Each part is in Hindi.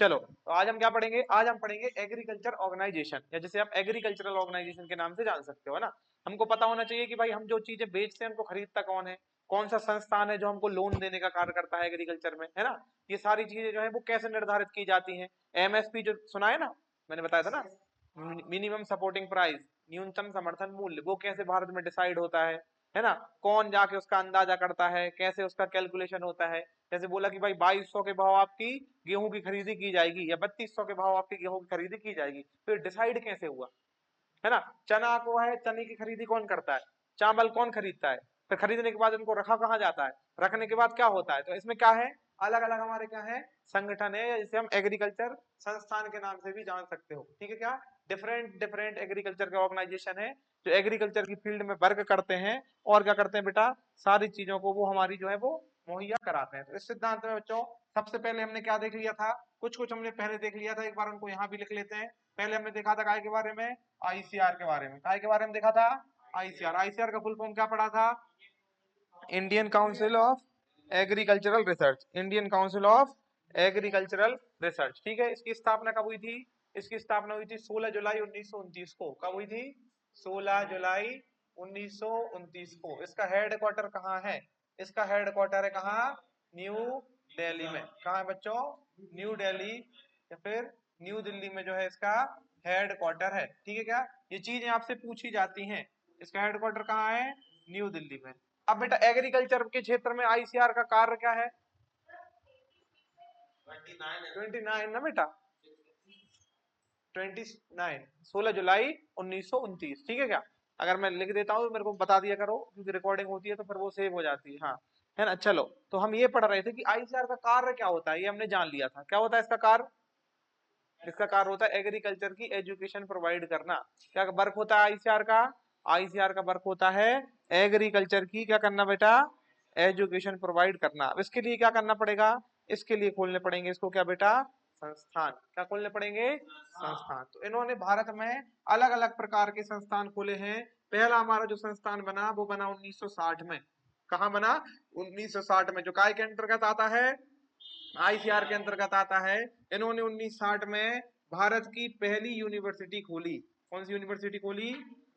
चलो तो आज हम क्या पढ़ेंगे, आज हम पढ़ेंगे एग्रीकल्चर ऑर्गेनाइजेशन, या जिसे आप एग्रीकल्चरल ऑर्गेनाइजेशन के नाम से जान सकते हो, है ना। हमको पता होना चाहिए कि भाई हम जो चीजें बेचते हैं उनको खरीदता कौन है, कौन सा संस्थान है जो हमको लोन देने का कार्य करता है एग्रीकल्चर में, है ना। ये सारी चीजें जो है वो कैसे निर्धारित की जाती हैं। एमएसपी जो सुना है ना, मैंने बताया था ना, मिनिमम सपोर्टिंग प्राइस, न्यूनतम समर्थन मूल्य, वो कैसे भारत में डिसाइड होता है ना। कौन जाके उसका अंदाजा करता है, कैसे उसका कैलकुलेशन होता है। जैसे बोला कि भाई 2200 के भाव आपकी गेहूं की खरीदी की जाएगी, या 3200 के भाव आपकी गेहूं की खरीदी की जाएगी, तो डिसाइड कैसे हुआ, है ना। चना को है, चने की खरीदी कौन करता है, चावल कौन खरीदता है, फिर खरीदने के बाद उनको रखा कहाँ जाता है, रखने के बाद क्या होता है। तो इसमें क्या है, अलग अलग हमारे क्या है, संगठन है, जिसे हम एग्रीकल्चर संस्थान के नाम से भी जान सकते हो, ठीक है क्या। डिफरेंट डिफरेंट एग्रीकल्चर के ऑर्गेनाइजेशन है जो एग्रीकल्चर की फील्ड में वर्क करते हैं, और क्या करते हैं बेटा, सारी चीजों को वो हमारी जो है वो मुहैया कराते हैं। तो इस सिद्धांत में बच्चों सबसे पहले हमने क्या देख लिया था, कुछ कुछ हमने पहले देख लिया था, एक बार उनको यहाँ भी लिख लेते हैं। पहले हमने देखा था काय के बारे में, आईसीआर के बारे में। काय के बारे में देखा था, आईसीआर। आईसीआर का फुल फॉर्म क्या पढ़ा था, Indian council of agricultural research, Indian council of agricultural research, ठीक है। इसकी स्थापना कब हुई थी, इसकी स्थापना हुई थी 16 जुलाई 1929 को। कब हुई थी, 16 जुलाई 1929 को। इसका हेड क्वार्टर कहाँ है, इसका हेड क्वार्टर है कहाँ, न्यू दिल्ली में। कहाँ है बच्चों, न्यू दिल्ली, या फिर न्यू दिल्ली में जो है इसका हेड क्वार्टर है, ठीक है क्या। ये चीजें आपसे पूछी जाती हैं, इसका हेड क्वार्टर कहाँ है, न्यू दिल्ली में। अब बेटा एग्रीकल्चर के क्षेत्र में आईसीआर का कार्य क्या है, 29 ना बेटा, 29, 16 जुलाई 1929, ठीक है क्या। अगर मैं लिख देता हूँ तो मेरे को बता दिया करो, क्योंकि रिकॉर्डिंग होती है तो फिर वो सेव हो जाती है, हाँ, है ना। चलो तो हम ये पढ़ रहे थे कि आईसीआर का कार्य क्या होता है, ये हमने जान लिया था। क्या होता है इसका कार्य, इसका कार्य होता है एग्रीकल्चर की एजुकेशन प्रोवाइड करना। क्या वर्क होता है आईसीआर का, आईसीआर का वर्क होता है एग्रीकल्चर की क्या करना बेटा, एजुकेशन प्रोवाइड करना। अब इसके लिए क्या करना पड़ेगा, इसके लिए खोलने पड़ेंगे इसको क्या बेटा, संस्थान। क्या खोलने पड़ेंगे, संस्थान। तो इन्होंने भारत में अलग अलग प्रकार के संस्थान खोले हैं। पहला हमारा जो संस्थान बना वो बना 1960 में। कहाँ बना, 1960 में, जो काय के अंतर्गत आता है, आईसीआर के अंतर्गत आता है। इन्होंने 1960 में भारत की पहली यूनिवर्सिटी खोली। कौन सी यूनिवर्सिटी खोली,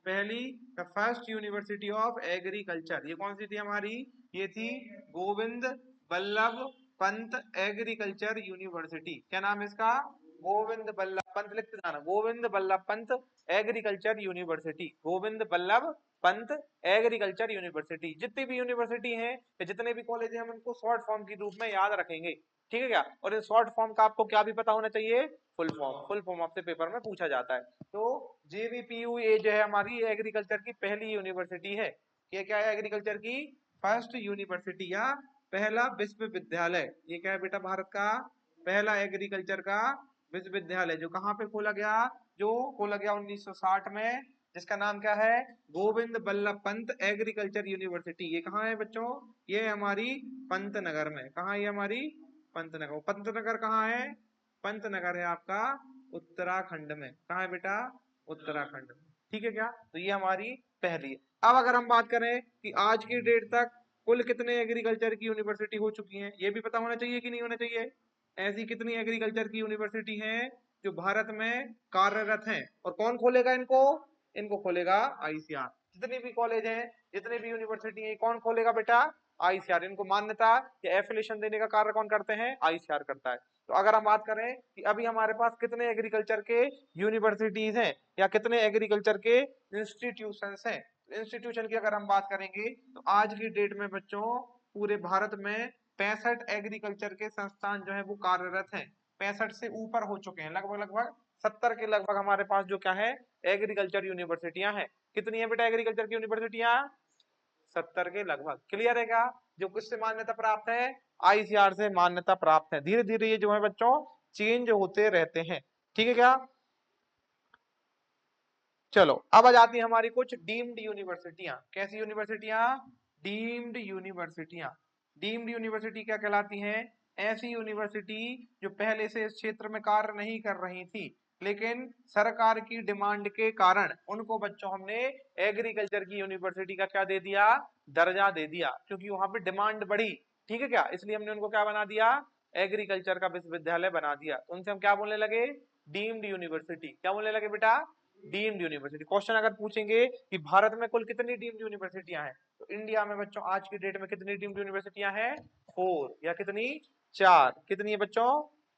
पहली, the first university of agriculture. ये कौन सी थी हमारी, ये थी गोविंद बल्लभ पंत एग्रीकल्चर यूनिवर्सिटी। क्या नाम है इसका, गोविंद बल्लभ पंत, लिखते जाना, Govind Ballabh Pant agriculture university, Govind Ballabh Pant agriculture university. जितनी भी यूनिवर्सिटी हैं या जितने भी कॉलेज हैं, हम इनको शॉर्ट फॉर्म के रूप में याद रखेंगे, ठीक है क्या। और इस शॉर्ट फॉर्म का आपको क्या भी पता होना चाहिए, फुल फॉर्म। फुल फॉर्म आपसे पेपर में पूछा जाता है। तो जेवीपीयू ये जो है हमारी एग्रीकल्चर की पहली यूनिवर्सिटी है। ये क्या है, एग्रीकल्चर की फर्स्ट यूनिवर्सिटी या पहला विश्वविद्यालय। ये क्या है बेटा, भारत का पहला एग्रीकल्चर का विश्वविद्यालय, जो कहाँ पे खोला गया, जो खोला गया 1960 में, जिसका नाम क्या है, गोविंद बल्लभ पंत एग्रीकल्चर यूनिवर्सिटी। ये कहाँ है बच्चों, ये हमारी पंतनगर में। कहाँ, ये हमारी पंतनगर। पंतनगर कहाँ है, पंतनगर है आपका उत्तराखंड में। कहाँ है बेटा, उत्तराखंड में, ठीक है क्या। तो ये हमारी पहली है। अब अगर हम बात करें कि आज की डेट तक कुल कितने एग्रीकल्चर की यूनिवर्सिटी हो चुकी हैं, ये भी पता होना चाहिए कि नहीं होना चाहिए। ऐसी कितनी एग्रीकल्चर की यूनिवर्सिटी हैं जो भारत में कार्यरत हैं, और कौन खोलेगा इनको, इनको खोलेगा आईसीआर। जितने भी कॉलेज हैं, जितने भी यूनिवर्सिटी हैं, कौन खोलेगा बेटा, आईसीआर। इनको मान्यता या एफिलिएशन देने का कार्य कौन करते हैं, आईसीआर करता है। तो अगर हम बात करें कि अभी हमारे पास कितने एग्रीकल्चर के यूनिवर्सिटीज हैं या कितने एग्रीकल्चर के इंस्टीट्यूशंस हैं, इंस्टीट्यूशन की अगर हम बात करेंगे तो आज की डेट में बच्चों पूरे भारत में 65 एग्रीकल्चर के संस्थान जो है वो कार्यरत हैं। 65 से ऊपर हो चुके हैं, लगभग लगभग 70 के लगभग हमारे पास जो क्या है, एग्रीकल्चर यूनिवर्सिटियां हैं। कितनी है बेटा एग्रीकल्चर की यूनिवर्सिटियां, 70 के लगभग। क्लियर है क्या, जो किससे मान्यता प्राप्त है, आईसीआर से मान्यता प्राप्त है। धीरे धीरे ये जो है बच्चों चेंज होते रहते हैं, ठीक है क्या। चलो अब आ जाती है हमारी कुछ डीम्ड यूनिवर्सिटियां। कैसी यूनिवर्सिटियां, डीम्ड यूनिवर्सिटियां। डीम्ड यूनिवर्सिटी क्या कहलाती हैं, ऐसी यूनिवर्सिटी जो पहले से इस क्षेत्र में कार्य नहीं कर रही थी, लेकिन सरकार की डिमांड के कारण उनको बच्चों हमने एग्रीकल्चर की यूनिवर्सिटी का क्या दे दिया, दर्जा दे दिया, क्योंकि वहां पे डिमांड बढ़ी, ठीक है क्या, इसलिए हमने उनको क्या बना दिया, एग्रीकल्चर का विश्वविद्यालय बना दिया, तो उनसे हम क्या बोलने लगे, डीम्ड यूनिवर्सिटी। क्या बोलने लगे बेटा, डीम्ड यूनिवर्सिटी। क्वेश्चन अगर पूछेंगे कि भारत में कुल कितनी डीम्ड यूनिवर्सिटियां हैं, तो इंडिया में बच्चों आज की डेट में कितनी डीम्ड यूनिवर्सिटियां हैं, 4 या कितनी, 4। कितनी है बच्चों,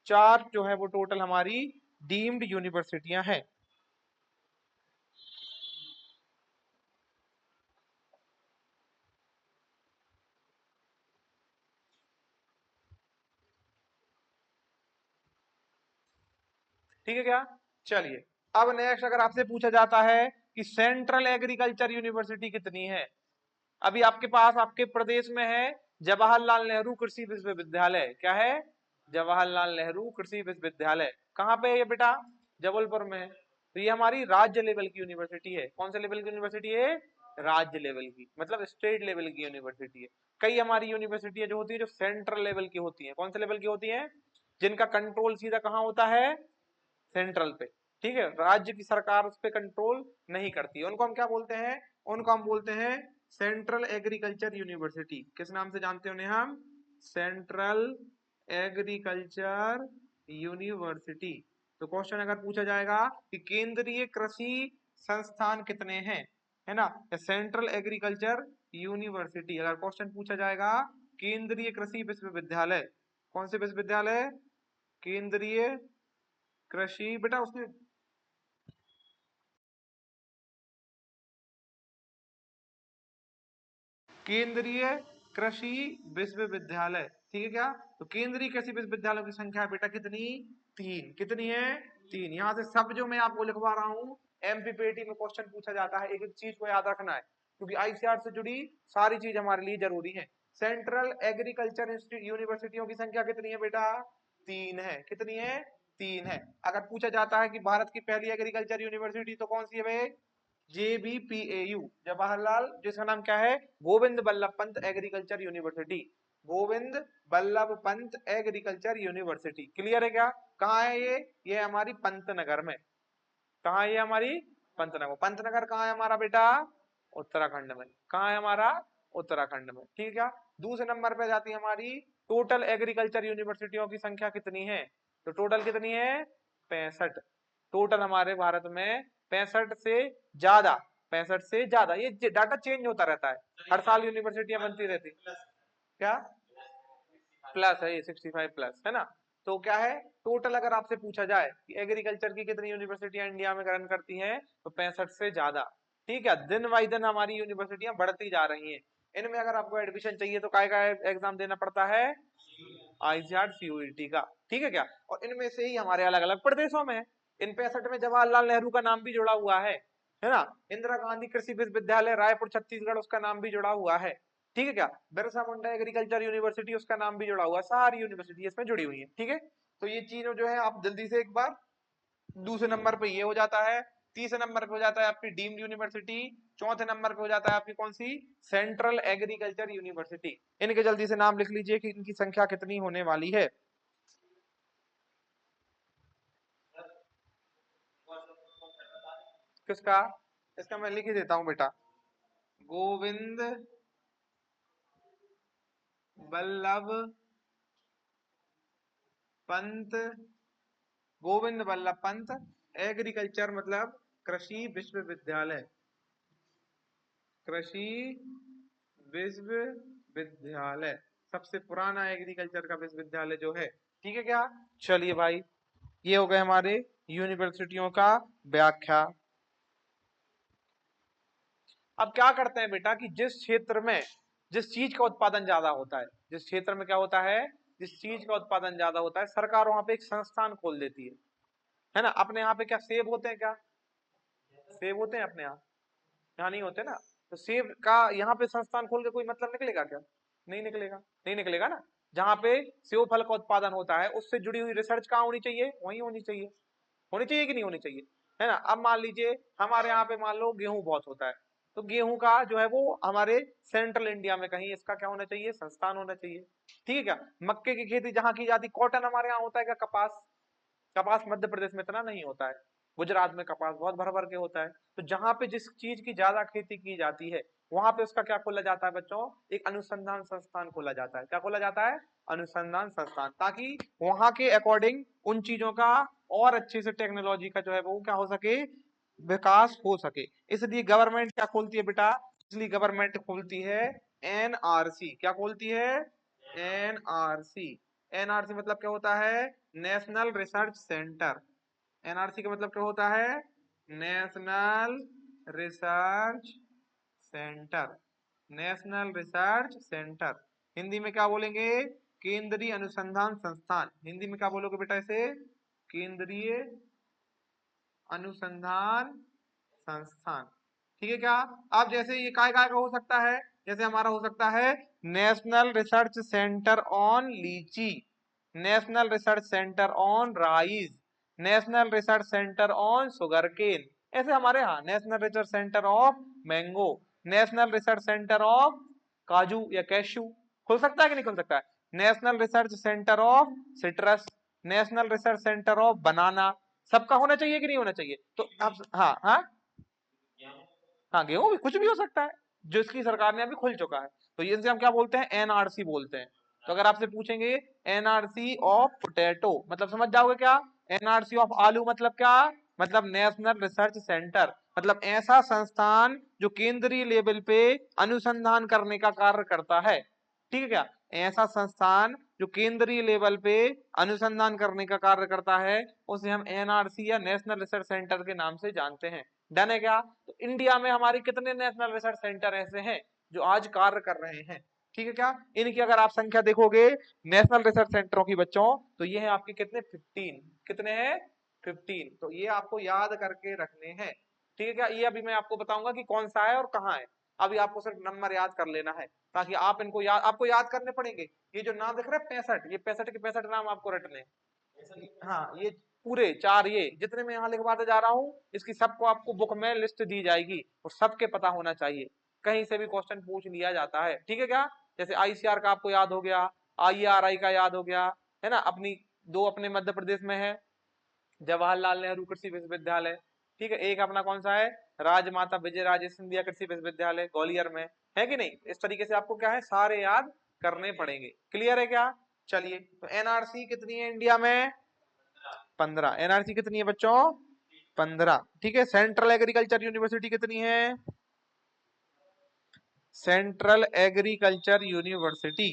4 जो है वो टोटल हमारी डीम्ड यूनिवर्सिटियां हैं। ठीक है क्या, चलिए अब नेक्स्ट अगर आपसे पूछा जाता है कि सेंट्रल एग्रीकल्चर यूनिवर्सिटी कितनी है। अभी आपके पास आपके प्रदेश में है जवाहरलाल नेहरू कृषि विश्वविद्यालय। क्या है, जवाहरलाल नेहरू कृषि विश्वविद्यालय। कहाँ पे है ये बेटा, जबलपुर में है। तो ये हमारी राज्य लेवल की यूनिवर्सिटी है। कौन से लेवल की यूनिवर्सिटी है, राज्य लेवल की, मतलब स्टेट लेवल की यूनिवर्सिटी है। कई हमारी यूनिवर्सिटी जो होती है जो सेंट्रल लेवल की होती है। कौन से लेवल की होती है, जिनका कंट्रोल सीधा कहाँ होता है, सेंट्रल पे। ठीक है, राज्य की सरकार उस पर कंट्रोल नहीं करती है। उनको हम क्या बोलते हैं, उनको हम बोलते हैं सेंट्रल एग्रीकल्चर यूनिवर्सिटी। किस नाम से जानते हैं उन्हें हम, सेंट्रल एग्रीकल्चर यूनिवर्सिटी। तो क्वेश्चन अगर पूछा जाएगा कि केंद्रीय कृषि संस्थान कितने हैं, है ना, सेंट्रल एग्रीकल्चर यूनिवर्सिटी। अगर क्वेश्चन पूछा जाएगा केंद्रीय कृषि विश्वविद्यालय, कौन से विश्वविद्यालय, केंद्रीय कृषि, बेटा उसमें केंद्रीय कृषि विश्वविद्यालय। ठीक है क्या, तो केंद्रीय कृषि विश्वविद्यालयों की संख्या है बेटा कितनी, 3। कितनी है, 3। यहाँ से सब जो मैं आपको लिखवा रहा हूँ एमपीपीटी में क्वेश्चन पूछा जाता है, एक एक चीज को याद रखना है, क्योंकि आईसीआर से जुड़ी सारी चीज हमारे लिए जरूरी है। सेंट्रल एग्रीकल्चर यूनिवर्सिटियों की संख्या कितनी है बेटा, 3 है। कितनी है, 3 है। अगर पूछा जाता है कि भारत की पहली एग्रीकल्चर यूनिवर्सिटी तो कौन सी है भाई, JBPAU, जवाहरलाल, जिसका नाम क्या है, Govind Ballabh Pant agriculture university. Govind Ballabh Pant agriculture university. Clear है क्या, कहाँ है ये हमारी पंतनगर में। कहाँ है ये हमारी, पंतनगर। पंतनगर कहाँ है हमारा बेटा, उत्तराखंड में। कहाँ है हमारा, उत्तराखंड में। ठीक है क्या, दूसरे नंबर पे जाती है हमारी टोटल एग्रीकल्चर यूनिवर्सिटियों की संख्या कितनी है, तो टोटल कितनी है, 65। टोटल हमारे भारत में 65 से ज्यादा, 65 से ज्यादा। ये डाटा चेंज होता रहता है, हर साल यूनिवर्सिटियां बनती रहती। क्या, प्लस है ये, 65 प्लस है ना। तो क्या है, टोटल अगर आपसे पूछा जाए कि एग्रीकल्चर की कितनी यूनिवर्सिटियां इंडिया में रन करती हैं, तो 65 से ज्यादा। ठीक है, दिन बाई दिन हमारी यूनिवर्सिटियां बढ़ती जा रही हैं। इनमें अगर आपको एडमिशन चाहिए तो काय का एग्जाम देना पड़ता है, आईसीआर सीयूईटी का। ठीक है क्या, और इनमें से ही हमारे अलग अलग प्रदेशों में है। इन 65 में जवाहरलाल नेहरू का नाम भी जुड़ा हुआ है ना। इंदिरा गांधी कृषि विश्वविद्यालय रायपुर छत्तीसगढ़, उसका नाम भी जुड़ा हुआ है। ठीक है क्या, बिरसा मुंडा एग्रीकल्चर यूनिवर्सिटी, उसका नाम भी जुड़ा हुआ है। सारी यूनिवर्सिटी इसमें जुड़ी हुई है। ठीक है, तो ये चीज जो है आप जल्दी से एक बार, दूसरे नंबर पे ये हो जाता है, तीसरे नंबर पे हो जाता है आपकी डीम्ड यूनिवर्सिटी, चौथे नंबर पे हो जाता है आपकी कौन सी, सेंट्रल एग्रीकल्चर यूनिवर्सिटी। इनके जल्दी से नाम लिख लीजिए कि इनकी संख्या कितनी होने वाली है। किसका, इसका मैं लिख ही देता हूं बेटा, गोविंद बल्लभ पंत, गोविंद बल्लभ पंत एग्रीकल्चर मतलब कृषि विश्वविद्यालय, कृषि विश्वविद्यालय सबसे पुराना एग्रीकल्चर का विश्वविद्यालय जो है। ठीक है क्या, चलिए भाई, ये हो गए हमारे यूनिवर्सिटियों का व्याख्या। अब क्या करते हैं बेटा कि जिस क्षेत्र में जिस चीज का उत्पादन ज्यादा होता है, जिस क्षेत्र में क्या होता है, जिस चीज का उत्पादन ज्यादा होता है, सरकार वहां पे एक संस्थान खोल देती है ना। अपने यहाँ पे क्या सेब होते हैं क्या, सेब होते हैं अपने यहाँ, यहाँ नहीं होते ना। तो सेब का यहाँ पे संस्थान खोल के कोई मतलब निकलेगा क्या, नहीं निकलेगा, नहीं निकलेगा ना। जहाँ पे सेब फल का उत्पादन होता है उससे जुड़ी हुई रिसर्च कहाँ होनी चाहिए, वहीं होनी चाहिए। होनी चाहिए कि नहीं होनी चाहिए, है ना। अब मान लीजिए हमारे यहाँ पे मान लो गेहूं बहुत होता है, तो गेहूं का जो है वो हमारे सेंट्रल इंडिया में कहीं इसका क्या होना चाहिए, संस्थान होना चाहिए। ठीक है क्या, मक्के की खेती जहां की जाती, कॉटन हमारे यहाँ होता है क्या, कपास, कपास मध्य प्रदेश में इतना नहीं होता है, गुजरात में कपास बहुत भर भर के होता है। तो जहां पे जिस चीज की ज्यादा खेती की जाती है वहां पे उसका क्या खोला जाता है बच्चों, एक अनुसंधान संस्थान खोला जाता है। क्या खोला जाता है, अनुसंधान संस्थान, ताकि वहां के अकॉर्डिंग उन चीजों का और अच्छे से टेक्नोलॉजी का जो है वो क्या हो सके, विकास हो सके। इसलिए गवर्नमेंट क्या खोलती है बेटा, इसलिए गवर्नमेंट खोलती है एनआरसी। क्या खोलती है? एनआरसी। एनआरसी मतलब क्या होता है? National research centre. एनआरसी का मतलब क्या होता है? National research centre. National research centre. Hindi में क्या बोलेंगे? केंद्रीय अनुसंधान संस्थान। हिंदी में क्या बोलोगे बेटा इसे? केंद्रीय अनुसंधान संस्थान। ठीक है क्या? अब जैसे ये काय काय का हो सकता है, जैसे हमारा हो सकता है नेशनल रिसर्च सेंटर ऑन लीची, national research centre on rice, national research centre on sugarcane. ऐसे हमारे यहाँ national research centre of mango, national research centre of काजू या कैशू। खुल सकता है कि नहीं खुल सकता है? National research centre of citrus, national research centre of बनाना। सबका होना चाहिए कि नहीं होना चाहिए? तो अब हाँ हाँ हाँ, गेहूं भी, कुछ भी हो सकता है जो इसकी सरकार ने अभी खुल चुका है। तो ये इनसे हम क्या बोलते हैं? एनआरसी बोलते हैं। तो अगर आपसे पूछेंगे एनआरसी ऑफ पोटैटो, मतलब समझ जाओगे क्या? एनआरसी ऑफ आलू मतलब क्या? मतलब नेशनल रिसर्च सेंटर, मतलब ऐसा संस्थान जो केंद्रीय लेवल पे अनुसंधान करने का कार्य करता है। ठीक है क्या? ऐसा संस्थान जो केंद्रीय लेवल पे अनुसंधान करने का कार्य करता है, उसे हम एनआरसी या नेशनल रिसर्च सेंटर के नाम से जानते हैं। डन है क्या? तो इंडिया में हमारे कितने नेशनल रिसर्च सेंटर ऐसे हैं जो आज कार्य कर रहे हैं? ठीक है क्या? इनकी अगर आप संख्या देखोगे नेशनल रिसर्च सेंटरों की बच्चों, तो ये है आपके कितने? 15। कितने हैं? 15। तो ये आपको याद करके रखने हैं। ठीक है क्या? ये अभी मैं आपको बताऊंगा कि कौन सा है और कहाँ है। अभी आपको सिर्फ नंबर याद कर लेना है, ताकि आप इनको याद, आपको याद करने पड़ेंगे। ये जो नाम दिख रहा है 65, ये 65 के 65 नाम आपको रटने हैं। हाँ, ये पूरे चार, ये जितने मैं यहाँ लिखवाते जा रहा हूँ, इसकी सबको आपको बुक में लिस्ट दी जाएगी और सबके पता होना चाहिए। कहीं से भी क्वेश्चन पूछ लिया जाता है। ठीक है क्या? जैसे आईसीआर का आपको याद हो गया, आईआरआई का याद हो गया, है ना? अपनी दो अपने मध्य प्रदेश में है, जवाहरलाल नेहरू कृषि विश्वविद्यालय। ठीक है, एक अपना कौन सा है? राजमाता विजयराजे सिंधिया कृषि विश्वविद्यालय ग्वालियर में, है कि नहीं? इस तरीके से आपको क्या है, सारे याद करने पड़ेंगे। क्लियर है क्या? चलिए, तो एनआरसी कितनी है इंडिया में? 15। एनआरसी कितनी है बच्चों? 15। ठीक है। सेंट्रल एग्रीकल्चर यूनिवर्सिटी कितनी है? Central agriculture university,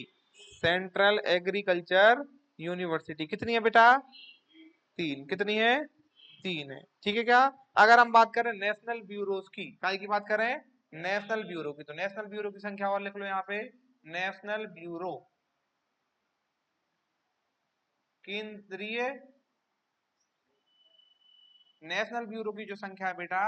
central agriculture university कितनी है बेटा? 3। कितनी है? 3 है। ठीक है क्या? अगर हम बात करें नेशनल ब्यूरोज की, काय की बात करें? नेशनल ब्यूरो की, तो नेशनल ब्यूरो की संख्या और लिख लो यहाँ पे। नेशनल ब्यूरो, केंद्रीय नेशनल ब्यूरो की जो संख्या है बेटा,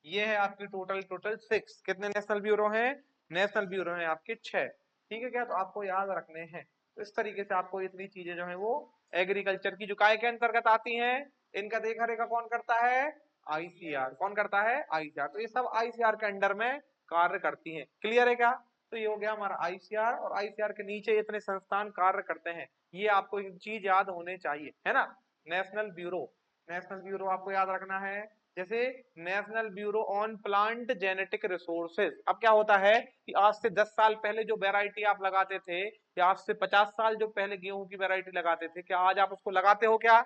ये है आपकी टोटल 6। कितने नेशनल ब्यूरो हैं? नेशनल ब्यूरो हैं आपके 6। ठीक है क्या? तो आपको याद रखने हैं। तो इस तरीके से आपको इतनी चीजें जो है वो एग्रीकल्चर की जो काय के अंतर्गत आती हैं, इनका देखा रेखा कौन करता है? आईसीआर। कौन करता है? आईसीआर। तो ये सब आईसीआर के अंडर में कार्य करती हैं। क्लियर है क्या? तो ये हो गया हमारा आईसीआर, और आईसीआर के नीचे इतने संस्थान कार्य करते हैं। ये आपको एक चीज याद होने चाहिए, है ना? नेशनल ब्यूरो, नेशनल ब्यूरो आपको याद रखना है। जैसे national bureau on plant genetic resources. अब क्या होता है कि आज से 10 साल पहले जो वैरायटी आप लगाते थे, या आज से 50 साल जो पहले गेहूं की वैरायटी लगाते थे, क्या आज आप उसको लगाते हो? क्या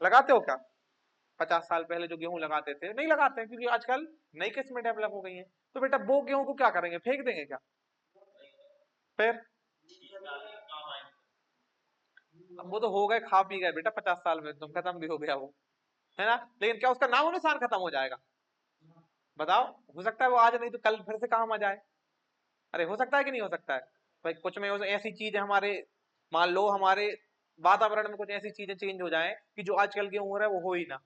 लगाते हो क्या? 50 साल पहले जो गेहूं लगाते थे नहीं लगाते हैं, क्योंकि आजकल नई किस्में डेवलप हो गई हैं। तो बेटा वो गेहूं को क्या करेंगे? फेंक देंगे क्या? फिर अब वो तो हो गए, खा पी गए बेटा, 50 साल में तुम खत्म भी हो गया वो, है ना? लेकिन क्या उसका नामो निशान खत्म हो जाएगा? बताओ। हो सकता है वो आज नहीं तो कल फिर से काम आ जाए। अरे हो सकता है कि नहीं हो सकता है? भाई कुछ में ऐसी चीज है हमारे, मान लो हमारे वातावरण में कुछ ऐसी चीजें चेंज हो जाएं कि जो आजकल गेहूं हो रहा है वो हो ही ना,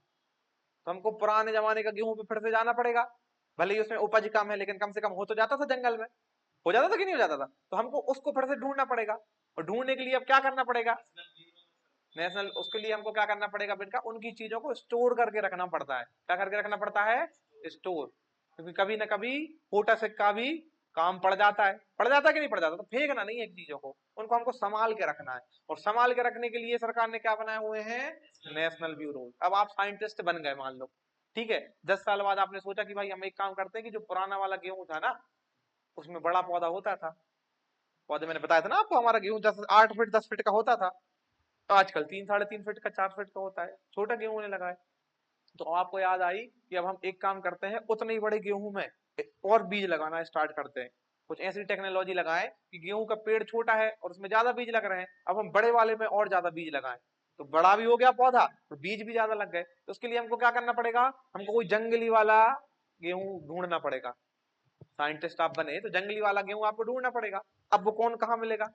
तो हमको पुराने जमाने का गेहूं पे फिर से जाना पड़ेगा। भले ही उसमें उपज कम है, लेकिन कम से कम हो तो जाता था जंगल में। हो जाता था कि नहीं हो जाता था? तो हमको उसको फिर से ढूंढना पड़ेगा, और ढूंढने के लिए अब क्या करना पड़ेगा? नेशनल, उसके लिए हमको क्या करना पड़ेगा बेटा? उनकी चीजों को स्टोर करके रखना पड़ता है। क्या करके रखना पड़ता है? स्टोर। क्योंकि कभी ना कभी खोटा सिक्का भी काम पड़ जाता है। पड़ जाता है कि नहीं पड़ जाता? तो फेंकना नहीं है चीजों को, उनको हमको संभाल के रखना है। और संभाल के रखने के लिए सरकार ने क्या बनाए हुए हैं? National bureau. अब आप साइंटिस्ट बन गए मान लो, ठीक है, 10 साल बाद आपने सोचा कि भाई हम एक काम करते हैं कि जो पुराना वाला गेहूं था ना, उसमें बड़ा पौधा होता था, पौधे मैंने बताया था ना आपको, हमारा गेहूं 8 फीट 10 फीट का होता था, तो आजकल 3 साढ़े 3 फीट का 4 फीट का होता है, छोटा गेहूं होने लगा है। तो आपको याद आई कि अब हम एक काम करते हैं, उतने ही बड़े गेहूं में और बीज लगाना स्टार्ट करते हैं। कुछ ऐसी टेक्नोलॉजी लगाएं कि गेहूं का पेड़ छोटा है और उसमें ज्यादा बीज लग रहे हैं, अब हम बड़े वाले में और ज्यादा बीज लगाएं, तो बड़ा भी हो गया पौधा तो बीज भी ज्यादा लग गए। तो उसके लिए हमको क्या करना पड़ेगा, हमको कोई जंगली वाला गेहूं ढूंढना पड़ेगा। साइंटिस्ट आप बने तो जंगली वाला गेहूं आपको ढूंढना पड़ेगा। अब वो कौन कहाँ मिलेगा,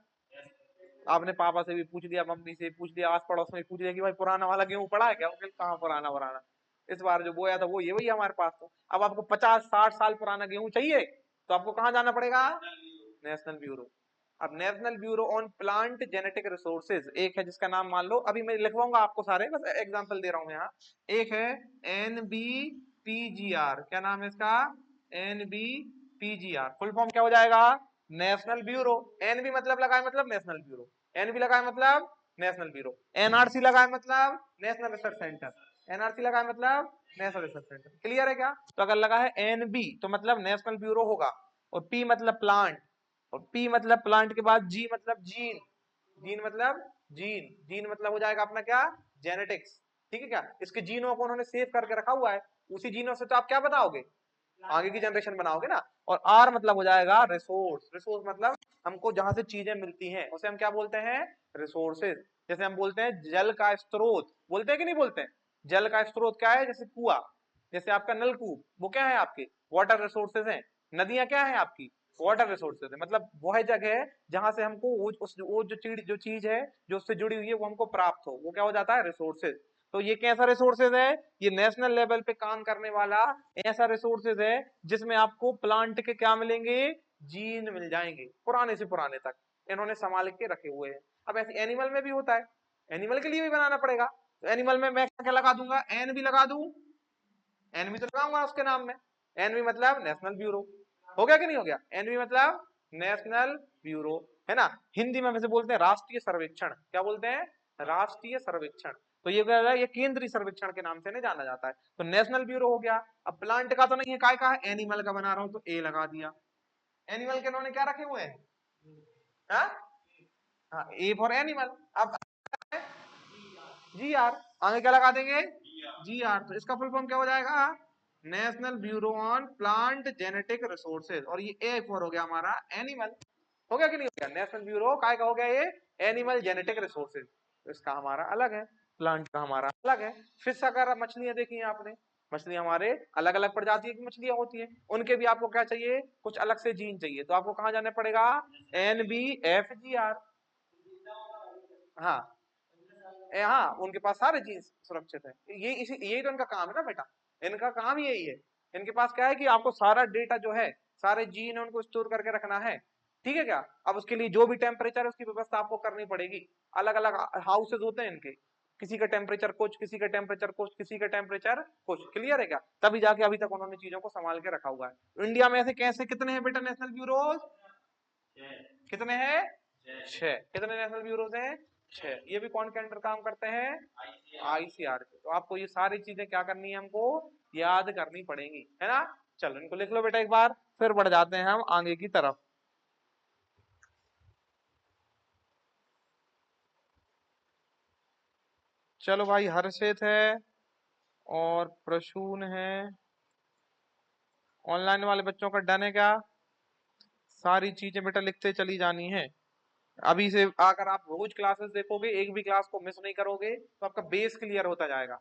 आपने पापा से भी पूछ लिया, मम्मी से पूछ लिया, आस पड़ोस में पूछ लिया कि भाई पुराना वाला गेहूं पड़ा है क्या, वो कहाँ पुराना पुराना, इस बार जो बोया था वो ये वही हमारे पास। तो अब आपको 50-60 साल पुराना गेहूं चाहिए, तो आपको कहाँ जाना पड़ेगा, नेशनल ब्यूरो। अब national bureau on plant genetic resources एक है, जिसका नाम मान लो, अभी मैं लिखवाऊंगा आपको सारे, बस एग्जांपल दे रहा हूं यहाँ। एक है NBPGR, क्या नाम है इसका, NBPGR, फुल फॉर्म क्या हो जाएगा, नेशनल ब्यूरो। NB मतलब लगा है मतलब नेशनल ब्यूरो, NB लगा है मतलब नेशनल ब्यूरो, NRC लगा है मतलब नेशनल रिसर्च सेंटर, NRC लगा है मतलब नेशनल रिसर्च सेंटर। क्लियर है क्या, तो अगर लगा है NB तो मतलब नेशनल ब्यूरो होगा, और P मतलब प्लांट, और P मतलब प्लांट के बाद G मतलब जीन, जीन मतलब जीन, जीन मतलब हो जाएगा अपना क्या, जेनेटिक्स। ठीक है क्या, इसके जीनों को उन्होंने सेव करके रखा हुआ है, उसी जीनों से तो आप क्या बताओगे, आगे की जनरेशन बनाओगे ना। और R मतलब हो जाएगा रिसोर्स, रिसोर्स मतलब हमको जहां से चीजें मिलती हैं उसे हम क्या बोलते हैं, रिसोर्सेज। जैसे हम बोलते हैं जल का स्रोत, बोलते हैं कि नहीं बोलते हैं, जल का स्रोत क्या है, जैसे कुआं, जैसे आपका नलकूप, वो क्या है आपके, वाटर रिसोर्सेज हैं। नदियां क्या है आपकी, वाटर रिसोर्सेज है, मतलब वह जगह है जहां से हमको वो जो चीज है जो उससे जुड़ी हुई है वो हमको प्राप्त हो, वो क्या हो जाता है, रिसोर्सेज। तो ये कैसा रिसोर्सेज है, ये नेशनल लेवल पे काम करने वाला ऐसा रिसोर्सेज है जिसमें आपको प्लांट के क्या मिलेंगे, जीन मिल जाएंगे, पुराने से पुराने तक इन्होंने संभाल के रखे हुए हैं। अब ऐसे एनिमल में भी होता है, एनिमल के लिए भी बनाना पड़ेगा, तो एनिमल में मैं क्या लगा दूंगा, एन भी लगा दूं, एन भी तो लगाऊंगा उसके नाम में, एन भी मतलब नेशनल ब्यूरो, हो गया कि नहीं हो गया, एन भी मतलब नेशनल ब्यूरो, है ना। हिंदी में वैसे बोलते हैं राष्ट्रीय सर्वेक्षण, क्या बोलते हैं, राष्ट्रीय सर्वेक्षण। तो ये क्या है, ये केंद्रीय सर्वेक्षण के नाम से नहीं जाना जाता है। तो नेशनल ब्यूरो हो गया। अब प्लांट का तो नहीं है, काय का है, एनिमल का बना रहा हूं तो ए लगा दिया। एनिमल के इन्होंने क्या रखे हुए हैं, हाँ हाँ, ए फॉर एनिमल। अब GR, आगे क्या लगा देंगे, GR, तो इसका फुल फॉर्म क्या हो जाएगा, national bureau on plant genetic resources, और ये ए फॉर हो गया हमारा एनिमल, हो गया कि नहीं हो गया, नेशनल ब्यूरो काय का हो गया ये, एनिमल जेनेटिक रिसोर्सेज। तो इसका हमारा अलग है, प्लांट का हमारा अलग है। फिश अगर मछलियां देखी हैं आपने, मछली हमारे अलग अलग प्रजाति की मछलियां होती हैं, उनके भी आपको क्या चाहिए, कुछ अलग से जीन चाहिए, तो आपको कहाँ जाना पड़ेगा, NBFGR। हाँ हाँ, उनके पास सारे जीन सुरक्षित है, ये इसी यही तो इनका काम है ना बेटा, इनका काम यही है। इनके पास क्या है कि आपको सारा डेटा जो है, सारे जीन उनको स्टोर करके रखना है। ठीक है क्या, अब उसके लिए जो भी टेम्परेचर है उसकी व्यवस्था आपको करनी पड़ेगी। अलग अलग हाउसेज होते हैं इनके, किसी का टेम्परेचर कुछ, किसी का टेम्परेचर कुछ, किसी का टेम्परेचर कुछ। क्लियर है क्या, तभी जाके अभी तक उन्होंने चीजों को संभाल के रखा हुआ है। इंडिया में ऐसे कैसे कितने हैं बेटा नेशनल ब्यूरोज, कितने हैं, 6। कितने नेशनल ब्यूरोज हैं, 6। ये भी कौन के अंडर काम करते हैं, ICAR के। तो आपको ये सारी चीजें क्या करनी है, हमको याद करनी पड़ेंगी, है ना। चलो इनको लिख लो बेटा एक बार, फिर बढ़ जाते हैं हम आगे की तरफ। चलो भाई, हर्षित है और प्रसून है, ऑनलाइन वाले बच्चों का डन है क्या, सारी चीजें बेटा लिखते चली जानी है। अभी से अगर आप रोज क्लासेस देखोगे, एक भी क्लास को मिस नहीं करोगे, तो आपका बेस क्लियर होता जाएगा।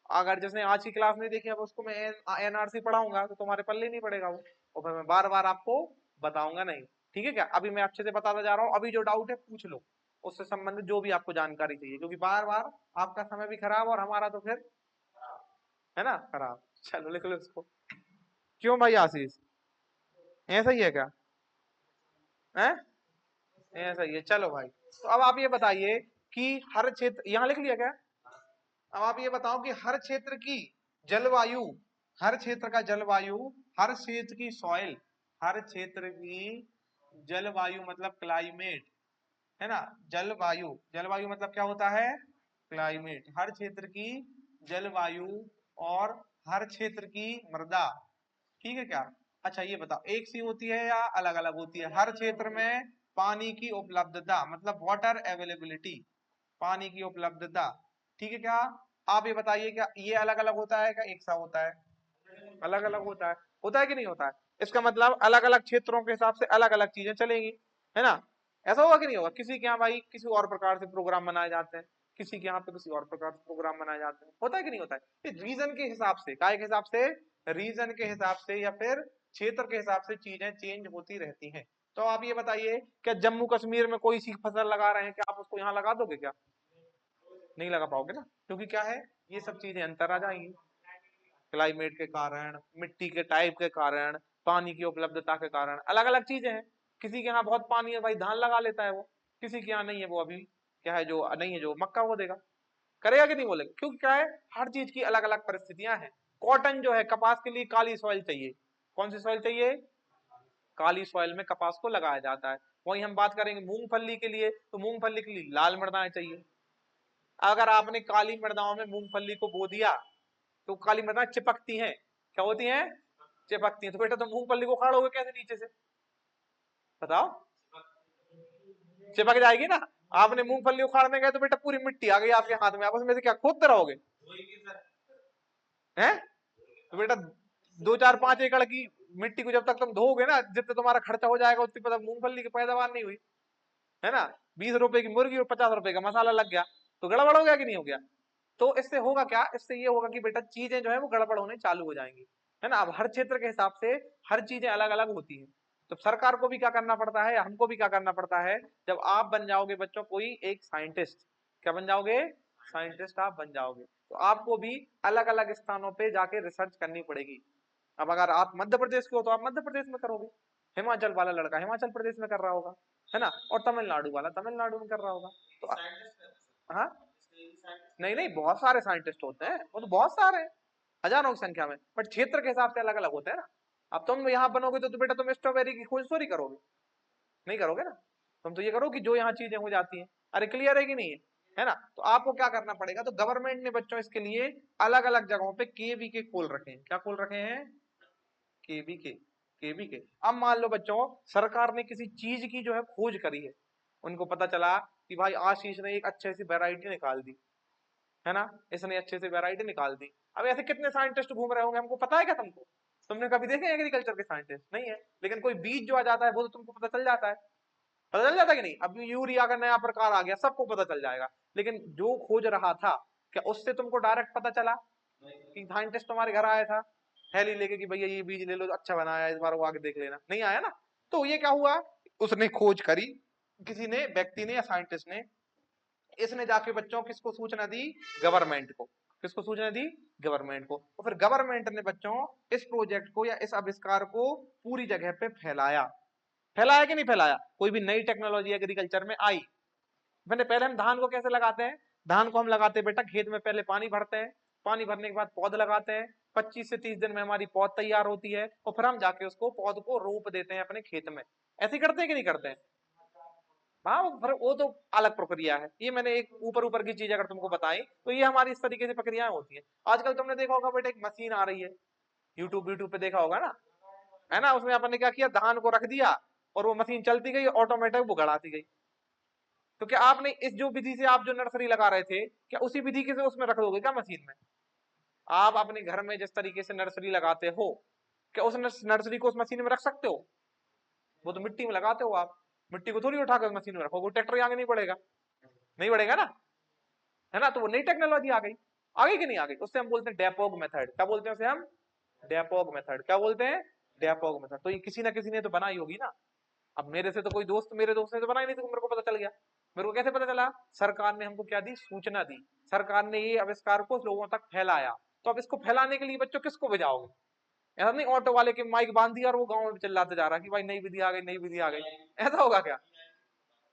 अगर जिसने आज की क्लास नहीं देखी, अब उसको मैं NRC पढ़ाऊंगा तो तुम्हारे पल्ले नहीं पड़ेगा वो, और फिर मैं बार बार आपको बताऊंगा नहीं। ठीक है क्या, अभी मैं अच्छे से बताता जा रहा हूँ, अभी जो डाउट है पूछ लो, उससे संबंधित जो भी आपको जानकारी चाहिए, क्योंकि बार बार आपका समय भी खराब और हमारा तो फिर, है ना, खराब। चलो लिख लो इसको। क्यों भाई आशीष, ऐसा ही है क्या, है ऐसा ही है, चलो भाई। तो अब आप ये बताइए कि हर क्षेत्र, यहाँ लिख लिया क्या, अब आप ये बताओ कि हर क्षेत्र की जलवायु, हर क्षेत्र का जलवायु, हर क्षेत्र की सॉइल, हर क्षेत्र की जलवायु मतलब क्लाइमेट, है ना। जलवायु, जलवायु मतलब क्या होता है, क्लाइमेट, हर क्षेत्र की जलवायु और हर क्षेत्र की मृदा। ठीक है क्या, अच्छा ये बताओ एक सी होती है या अलग अलग होती है, हर क्षेत्र में पानी की उपलब्धता, मतलब वाटर अवेलेबिलिटी, पानी की उपलब्धता। ठीक है क्या? आप ये बताइए, क्या ये अलग अलग होता है, क्या एक सा होता है? अलग अलग होता है कि नहीं होता है? इसका मतलब अलग अलग क्षेत्रों के हिसाब से अलग अलग चीजें चलेंगी, है ना? ऐसा होगा कि नहीं होगा? किसी के यहाँ भाई किसी और प्रकार से प्रोग्राम बनाए जाते हैं, किसी के यहाँ पे किसी और प्रकार से प्रोग्राम बनाए जाते हैं, होता है कि नहीं होता है? रीजन के हिसाब से, काय के हिसाब से? रीजन के हिसाब से या फिर क्षेत्र के हिसाब से चीजें चेंज होती रहती हैं। तो आप ये बताइए, क्या जम्मू कश्मीर में कोई सी फसल लगा रहे हैं, क्या आप उसको यहाँ लगा दोगे क्या? नहीं लगा पाओगे ना, क्योंकि क्या है, ये सब चीजें अंतर आ जाएंगी। क्लाइमेट के कारण, मिट्टी के टाइप के कारण, पानी की उपलब्धता के कारण अलग अलग चीजें हैं। किसी के यहाँ बहुत पानी है भाई, धान लगा लेता है वो, किसी के यहाँ नहीं है, वो अभी क्या है, जो नहीं है, जो मक्का वो देगा। करेगा कि नहीं बोलेगा? क्योंकि क्या है, हर चीज की अलग अलग परिस्थितियां हैं। कॉटन जो है, कपास के लिए काली सॉइल चाहिए। कौन सी सॉइल चाहिए? काली सॉइल में कपास को लगाया जाता है। वही हम बात करेंगे मूंगफली के लिए, तो मूंगफली के लिए लाल मृदाएं चाहिए। अगर आपने काली मृदाओं में मूंगफली को बो दिया तो काली मृदाएं चिपकती हैं। क्या होती हैं? चिपकती हैं। तो बेटा तुम मूंगफली को उखाड़ोगे कैसे नीचे से? बताओ। चिपक जाएगी ना। आपने मूंगफली उखाड़ने गए तो बेटा पूरी मिट्टी आ गई आपके हाथ में, आप उसमें से क्या खोदते रहोगे? हैं? तो बेटा 2 4 5 एकड़ की मिट्टी को जब तक तुम धोओगे ना, जितना तुम्हारा खर्चा हो जाएगा उतनी तक मूंगफली की पैदावार नहीं हुई, है ना? 20 रुपए की मुर्गी और 50 रुपए का मसाला लग गया, तो गड़बड़ हो गया कि नहीं हो गया? तो इससे होगा क्या, इससे ये होगा कि बेटा चीजें जो है वो गड़बड़ होने चालू हो जाएंगी, है ना? अब हर क्षेत्र के हिसाब से हर चीजें अलग अलग होती हैं। तो सरकार को भी क्या करना पड़ता है, हमको भी क्या करना पड़ता है, जब आप बन जाओगे बच्चों कोई एक साइंटिस्ट, क्या बन जाओगे? साइंटिस्ट आप बन जाओगे, तो आपको भी अलग अलग स्थानों पे जाके रिसर्च करनी पड़ेगी। अब अगर आप मध्य प्रदेश के हो तो आप मध्य प्रदेश में करोगे, हिमाचल वाला लड़का हिमाचल प्रदेश में कर रहा होगा, है ना? और तमिलनाडु वाला तमिलनाडु में कर रहा होगा। तो हाँ, नहीं नहीं, बहुत सारे साइंटिस्ट होते हैं, वो तो बहुत सारे हैं, हजारों की संख्या में, बट क्षेत्र के हिसाब से अलग अलग होते हैं ना। अब तुम यहाँ बनोगे तो बेटा तुम स्ट्रॉबेरी की खोज थोड़ी करोगे, नहीं करोगे ना। तुम तो ये करो कि जो यहाँ चीजें हो जाती हैं। अरे क्लियर है कि नहीं है ना? तो आपको क्या करना पड़ेगा, तो गवर्नमेंट ने बच्चों इसके लिए अलग अलग जगहों पे केवी के खोल रखे हैं। क्या खोल रखे हैं? केवी के। केवी के। अब मान लो बच्चों, सरकार ने किसी चीज की जो है खोज करी है, उनको पता चला कि भाई आशीष ने एक अच्छी सी वेराइटी निकाल दी, है ना? इसने अच्छे से वैरायटी निकाल दी। अब ऐसे कितने साइंटिस्ट घूम रहे होंगे, हमको पता है क्या तुमको? तुमने कभी देखे एग्रीकल्चर के साइंटिस्ट? नहीं है। लेकिन कोई बीज जो आ जाता है वो तो तुमको पता चल जाता है। पता चल जाता है कि नहीं? अब यूरिया का नया प्रकार आ गया, सबको पता चल जाएगा। लेकिन जो खोज रहा था, क्या उससे तुमको डायरेक्ट पता चला कि साइंटिस्ट तुम्हारे घर आया था थैली लेके कि भैया ये बीज ले लो, अच्छा बनाया, इस बार वो आगे देख लेना? नहीं आया ना। तो ये क्या हुआ, उसने खोज करी, किसी ने, व्यक्ति ने या साइंटिस्ट ने, इसने जाके बच्चों किसको सूचना दी? गवर्नमेंट को। किसको सूचना दी? गवर्नमेंट को। तो फिर गवर्नमेंट ने बच्चों इस प्रोजेक्ट को या इस आविष्कार को पूरी जगह पे फैलाया। फैलाया कि नहीं फैलाया? कोई भी नई टेक्नोलॉजी एग्रीकल्चर में आई, मैंने पहले हम धान को कैसे लगाते हैं, धान को हम लगाते हैं बेटा खेत में, पहले पानी भरते हैं, पानी भरने के बाद पौध लगाते हैं, 25 से 30 दिन में हमारी पौध तैयार होती है, और फिर हम जाके उसको पौध को रोप देते हैं अपने खेत में। ऐसे करते हैं कि नहीं करते हैं? हाँ, वो तो अलग प्रक्रिया है। ये मैंने एक ऊपर ऊपर की चीज अगर तुमको बताई, तो ये हमारी इस तरीके से प्रक्रियाएं होती है। आजकल तुमने देखा होगा बेटा, एक मशीन आ रही है, यूट्यूब यूट्यूब पे देखा होगा ना, है ना? उसमें अपन ने क्या किया, धान को रख दिया और वो मशीन चलती गई, ऑटोमेटिक वो गड़ाती गई। तो क्या आपने इस जो विधि से आप जो नर्सरी लगा रहे थे, क्या उसी विधि के से उसमें रख दोगे क्या मशीन में? आप अपने घर में जिस तरीके से नर्सरी लगाते हो, क्या उस नर्सरी को उस मशीन में रख सकते हो? वो तो मिट्टी में लगाते हो आप, मिट्टी को थोड़ी उठाकर मशीन में रखोगे, ट्रैक्टर आगे नहीं बढ़ेगा, नहीं बढ़ेगा ना, है ना? तो वो नई टेक्नोलॉजी आ गई, आ गई कि नहीं आ गई? उससे हम बोलते हैं डेपोग मेथड। क्या बोलते हैं उसे हम? डेपोग मेथड। क्या बोलते हैं? डेपोग मेथड। तो ये किसी ना किसी ने तो बनाई होगी ना। अब मेरे से तो कोई दोस्त, मेरे दोस्त ने तो बनाई नहीं, तो मेरे को पता चल गया। मेरे को कैसे पता चला? सरकार ने हमको क्या दी? सूचना दी। सरकार ने ये आविष्कार को लोगों तक फैलाया। तो अब इसको फैलाने के लिए बच्चों किसको बजाओगे? ऐसा नहीं ऑटो वाले के माइक बांध दिया और वो गांव में चिल्लाते जा रहा है कि भाई नई विधि आ गई, नई विधि आ गई। ऐसा होगा क्या?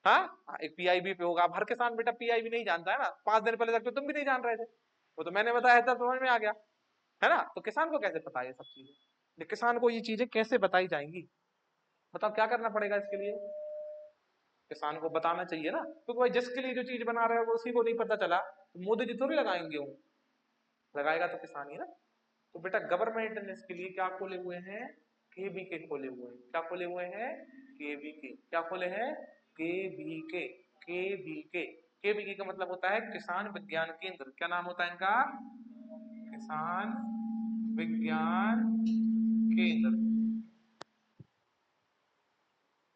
हाँ, एक पीआईबी पे होगा। अब हर किसान बेटा पीआईबी नहीं जानता है ना, 5 दिन पहले तक तो तुम भी नहीं जान रहे थे, वो तो मैंने बताया था, समझ में आ गया, है ना? तो किसान को कैसे पता ये सब चीजें? किसान को ये चीजें कैसे बताई जाएंगी? बताओ क्या करना पड़ेगा इसके लिए? किसान को बताना चाहिए ना, क्योंकि भाई जिसके लिए जो चीज बना रहे हो उसी को नहीं पता चला, तो मोदी जी थोड़ी लगाएंगे, वो लगाएगा तो किसान ही ना। तो बेटा गवर्नमेंट ने इसके लिए क्या खोले हुए हैं? केवीके खोले हुए हैं। क्या खोले हुए हैं? केवीके। क्या खोले हैं? केवीके। केवीके। केवीके का मतलब होता है किसान विज्ञान केंद्र। क्या नाम होता है इनका? किसान विज्ञान केंद्र।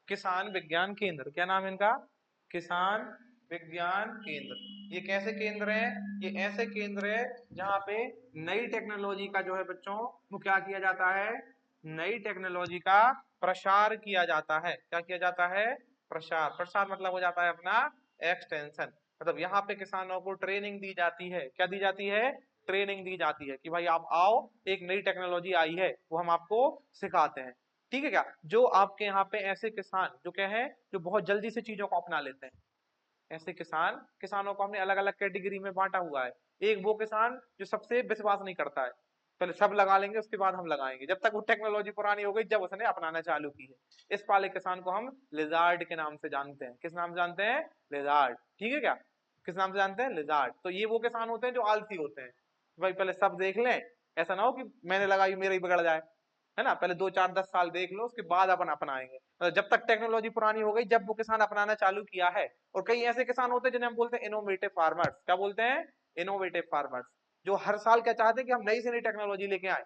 किसान विज्ञान केंद्र। क्या नाम है इनका? किसान विज्ञान केंद्र। ये कैसे केंद्र है? ये ऐसे केंद्र है जहाँ पे नई टेक्नोलॉजी का जो है बच्चों वो क्या किया जाता है? नई टेक्नोलॉजी का प्रसार किया जाता है। क्या किया जाता है? प्रसार। प्रसार मतलब हो जाता है अपना एक्सटेंशन। मतलब यहाँ पे किसानों को ट्रेनिंग दी जाती है। क्या दी जाती है? ट्रेनिंग दी जाती है कि भाई आप आओ, एक नई टेक्नोलॉजी आई है वो हम आपको सिखाते हैं। ठीक है क्या? जो आपके यहाँ पे ऐसे किसान जो क्या है, जो बहुत जल्दी से चीजों को अपना लेते हैं, ऐसे किसानों को हमने अलग अलग कैटेगरी में बांटा हुआ है। एक वो किसान जो सबसे विश्वास नहीं करता है, पहले सब लगा लेंगे उसके बाद हम लगाएंगे, जब तक वो टेक्नोलॉजी पुरानी हो गई जब उसने अपनाना चालू की है। इस वाले किसान को हम लिजार्ड के नाम से जानते हैं। किस नाम से जानते हैं? लिजार्ड। ठीक है क्या? किस नाम से जानते हैं? लिजार्ड। तो ये वो किसान होते हैं जो आलसी होते हैं, भाई पहले सब देख लें, ऐसा ना हो कि मैंने लगाई मेरा ही बिगड़ जाए, है ना? पहले 2 4 10 साल देख लो उसके बाद अपन अपनाएंगे। मतलब जब तक टेक्नोलॉजी पुरानी हो गई जब वो किसान अपनाना चालू किया है। और कई ऐसे किसान होते हैं जिन्हें हम बोलते हैं इनोवेटिव फार्मर्स। क्या बोलते हैं? Innovative farmers. जो हर साल क्या चाहते हैं कि हम नई से नई टेक्नोलॉजी लेके आए,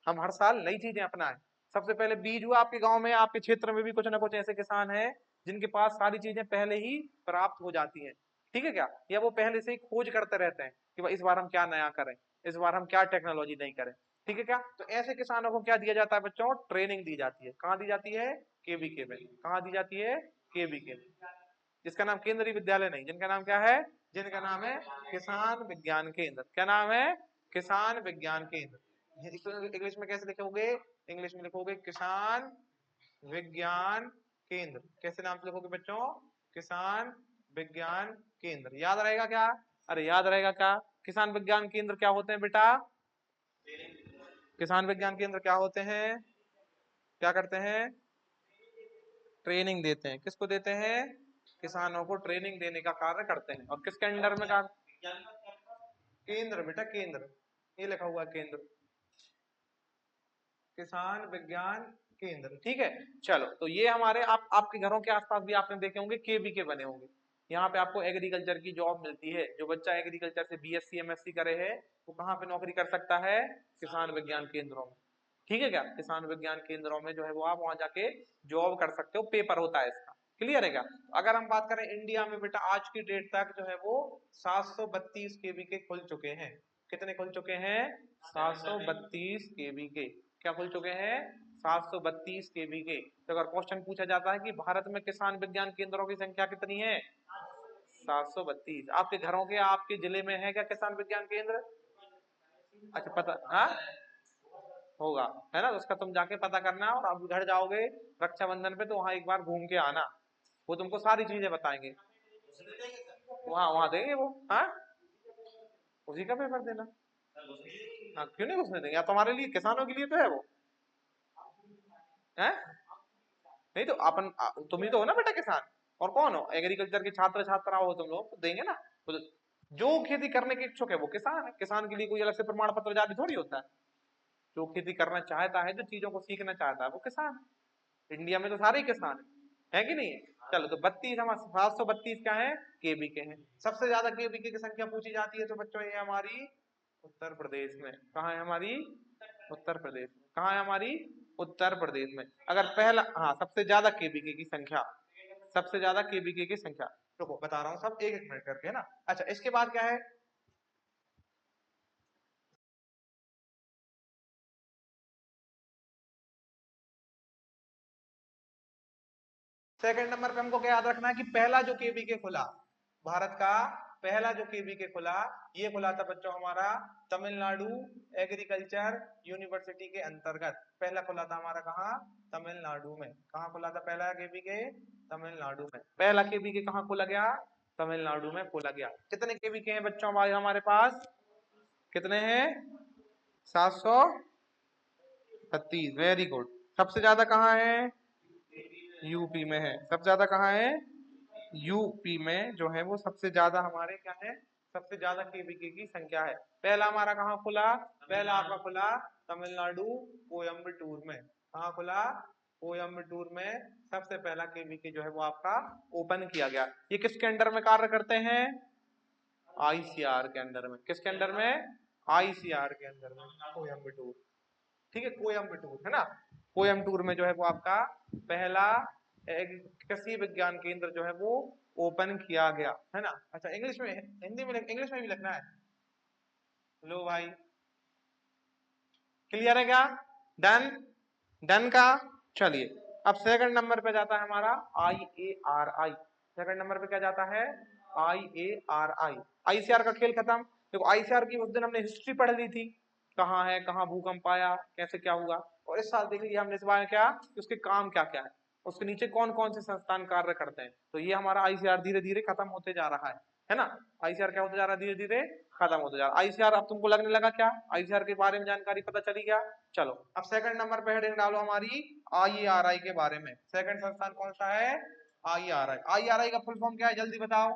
हम हर साल नई चीजें अपनाएं। सबसे पहले बीज हुआ आपके गांव में, आपके क्षेत्र में भी कुछ ना कुछ ऐसे किसान हैं जिनके पास सारी चीजें पहले ही प्राप्त हो जाती हैं। ठीक है क्या? या वो पहले से ही खोज करते रहते हैं कि भाई इस बार हम क्या नया करें, इस बार हम क्या टेक्नोलॉजी नहीं करें। ठीक है क्या? तो ऐसे किसानों को क्या दिया जाता है बच्चों? ट्रेनिंग दी जाती है। कहाँ दी जाती है? केवीके में। कहाँ दी जाती है? केवीके में। जिसका नाम केंद्रीय विद्यालय नहीं, जिनका नाम क्या है? जिनका नाम है किसान विज्ञान केंद्र। क्या नाम है? किसान विज्ञान केंद्र। इंग्लिश में कैसे लिखोगे? इंग्लिश में लिखोगे किसान विज्ञान केंद्र। कैसे नाम से लिखोगे बच्चों? किसान विज्ञान केंद्र। याद रहेगा क्या? अरे याद रहेगा क्या? किसान विज्ञान केंद्र क्या होते हैं बेटा? किसान विज्ञान केंद्र क्या होते हैं? क्या करते हैं? ट्रेनिंग देते हैं। किसको देते हैं? किसानों को ट्रेनिंग देने का कार्य करते हैं। और किसके अंडर में कार्य? केंद्र बेटा, केंद्र। ये लिखा हुआ है केंद्र, किसान विज्ञान केंद्र। ठीक है। चलो तो ये हमारे आपके घरों के आसपास भी आपने देखे होंगे केवीके बने होंगे। यहाँ पे आपको एग्रीकल्चर की जॉब मिलती है। जो बच्चा एग्रीकल्चर से बीएससी एमएससी करे है वो कहाँ पे नौकरी कर सकता है? किसान विज्ञान केंद्रों में। ठीक है क्या? किसान विज्ञान केंद्रों में जो है वो आप वहां जाके जॉब कर सकते हो, पेपर होता है इसका। क्लियर है क्या? अगर हम बात करें इंडिया में बेटा आज की डेट तक जो है वो 732 केवीके खुल चुके हैं। कितने खुल चुके हैं? 732 केवीके। क्या खुल चुके हैं? 732 केवीके। तो अगर क्वेश्चन पूछा जाता है कि भारत में किसान विज्ञान केंद्रों की संख्या कितनी है? 732। आपके घरों के, आपके जिले में है क्या किसान विज्ञान केंद्र? अच्छा पता, हाँ होगा, है ना? तो उसका तुम जाके पता करना, और आप घर जाओगे रक्षाबंधन पे तो वहां एक बार घूम के आना, वो तुमको सारी चीजें बताएंगे। वहां वहां देंगे वो, हाँ उसी का पेपर देना। हाँ क्यों नहीं घुसने देंगे? या तुम्हारे लिए, किसानों के लिए तो है वो, है? नहीं तो अपन तुम ही तो हो ना बेटा किसान, और कौन हो? एग्रीकल्चर के छात्र छात्रा हो तुम लोग, तो देंगे ना। तो जो खेती करने के इच्छुक है वो किसान है। किसान के लिए कोई अलग से प्रमाण पत्र जारी थोड़ी होता है। जो खेती करना चाहता है, जो चीजों को सीखना चाहता है वो किसान है। इंडिया में तो सारे ही किसान है कि नहीं है? चलो तो 32, हम 732 क्या है? केबीके हैं। सबसे ज्यादा केबीके की संख्या पूछी जाती है तो बच्चों ये हमारी उत्तर प्रदेश में। कहाँ है हमारी? उत्तर प्रदेश में। कहाँ है हमारी? उत्तर प्रदेश में। अगर पहला, हाँ सबसे ज्यादा केबीके की संख्या, सबसे ज्यादा केबीके की संख्या। रुको बता रहा हूँ सब एक एक मिनट करके, है ना? अच्छा इसके बाद क्या है? सेकंड नंबर पे हमको क्या याद रखना है कि पहला जो केबीके खुला, भारत का पहला जो केबीके खुला, ये खुला था बच्चों हमारा तमिलनाडु एग्रीकल्चर यूनिवर्सिटी के अंतर्गत। पहला खुला था हमारा कहाँ? तमिलनाडु में। कहाँ खुला था पहला केबीके? तमिलनाडु में। पहला केबीके कहाँ खोला गया? तमिलनाडु में खोला गया। कितने केबीके हैं बच्चों हमारे हमारे पास? कितने हैं? 732। Very good. सबसे ज्यादा कहाँ है? यूपी में है। सबसे ज्यादा कहाँ है? यूपी में जो है वो सबसे ज्यादा हमारे क्या है? सबसे ज्यादा केबीके की संख्या है। पहला हमारा कहाँ खुला? पहला आपका खुला तमिलनाडु कोयम्बटूर में। कहाँ खुला? कोयम्बटूर में सबसे पहला केवीके जो है वो आपका ओपन किया गया। ये किसके अंडर में कार्य करते हैं? आईसीआर के अंडर में। किसके अंडर में? आईसीआर के अंडर में, कोयम्बटूर। ठीक है, कोयम्बटूर है ना। कोयम्बटूर में जो है वो आपका पहला कृषि विज्ञान केंद्र जो है वो ओपन किया गया है ना। अच्छा, इंग्लिश में, हिंदी में, इंग्लिश में भी लिखना है। लो भाई, क्लियर है क्या? डन? डन का? चलिए, अब सेकंड नंबर पे जाता है हमारा IARI। सेकंड नंबर पे क्या जाता है? IARI। आईसीआर का खेल खत्म। देखो, आईसीआर की उस दिन हमने हिस्ट्री पढ़ ली थी, कहाँ है, कहाँ भूकंप आया, कैसे क्या हुआ। और इस साल देख लीजिए हमने इस बार क्या कि उसके काम क्या क्या है, उसके नीचे कौन कौन से संस्थान कार्य करते हैं। तो ये हमारा आईसीआर धीरे धीरे खत्म होते जा रहा है ना। आईसीआर क्या होता जा रहा है? धीरे धीरे खत्म होता जा रहा है आईसीआर। अब तुमको लगने लगा क्या आईसीआर के बारे में जानकारी पता चली क्या? चलो, अब सेकंड नंबर पे हेडिंग डालो हमारी आईएआरआई के बारे में। सेकंड संस्थान कौन सा है? आईएआरआई। आईएआरआई का फुल फॉर्म क्या है, जल्दी बताओ।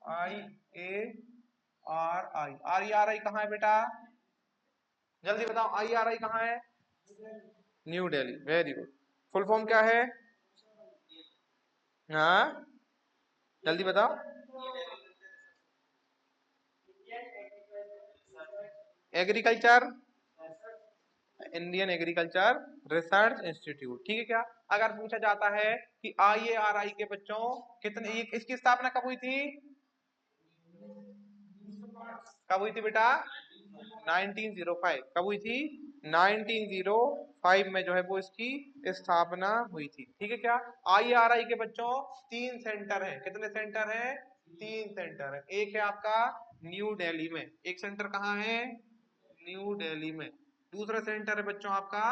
IARI। आईएआरआई कहाँ है बेटा? जल्दी बताओ, आईएआरआई कहाँ है? New Delhi. Very good. Full form क्या है? हाँ, जल्दी बताओ। Agriculture, Indian agriculture research institute. ठीक है क्या? अगर पूछा जाता है कि आईएआरआई के बच्चों कितने, इसकी स्थापना कब हुई थी? कब हुई थी बेटा? 1905। कब हुई थी? 1905 में जो है वो इसकी स्थापना हुई थी। ठीक है क्या? आईआरआई के बच्चों तीन सेंटर हैं। कितने सेंटर हैं? तीन सेंटर है। एक है आपका न्यू दिल्ली में, एक सेंटर कहाँ है? न्यू दिल्ली में। दूसरा सेंटर है बच्चों आपका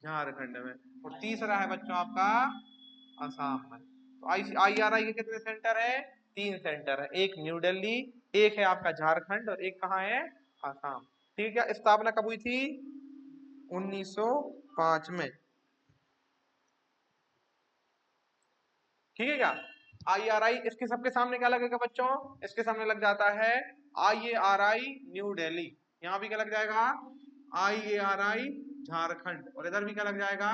झारखंड में। और तीसरा है बच्चों आपका असम में। तो आईआरआई के कितने सेंटर है? तीन सेंटर है। एक न्यू दिल्ली, एक है आपका झारखंड, और एक कहाँ है? असम। ठीक है, स्थापना कब हुई थी? 1905 में। ठीक है क्या? आईआरआई, इसके सबके सामने क्या लगेगा बच्चों? इसके सामने लग जाता है आईएआरआई न्यू दिल्ली। यहाँ भी क्या लग जाएगा? आईएआरआई झारखंड। और इधर भी क्या लग जाएगा?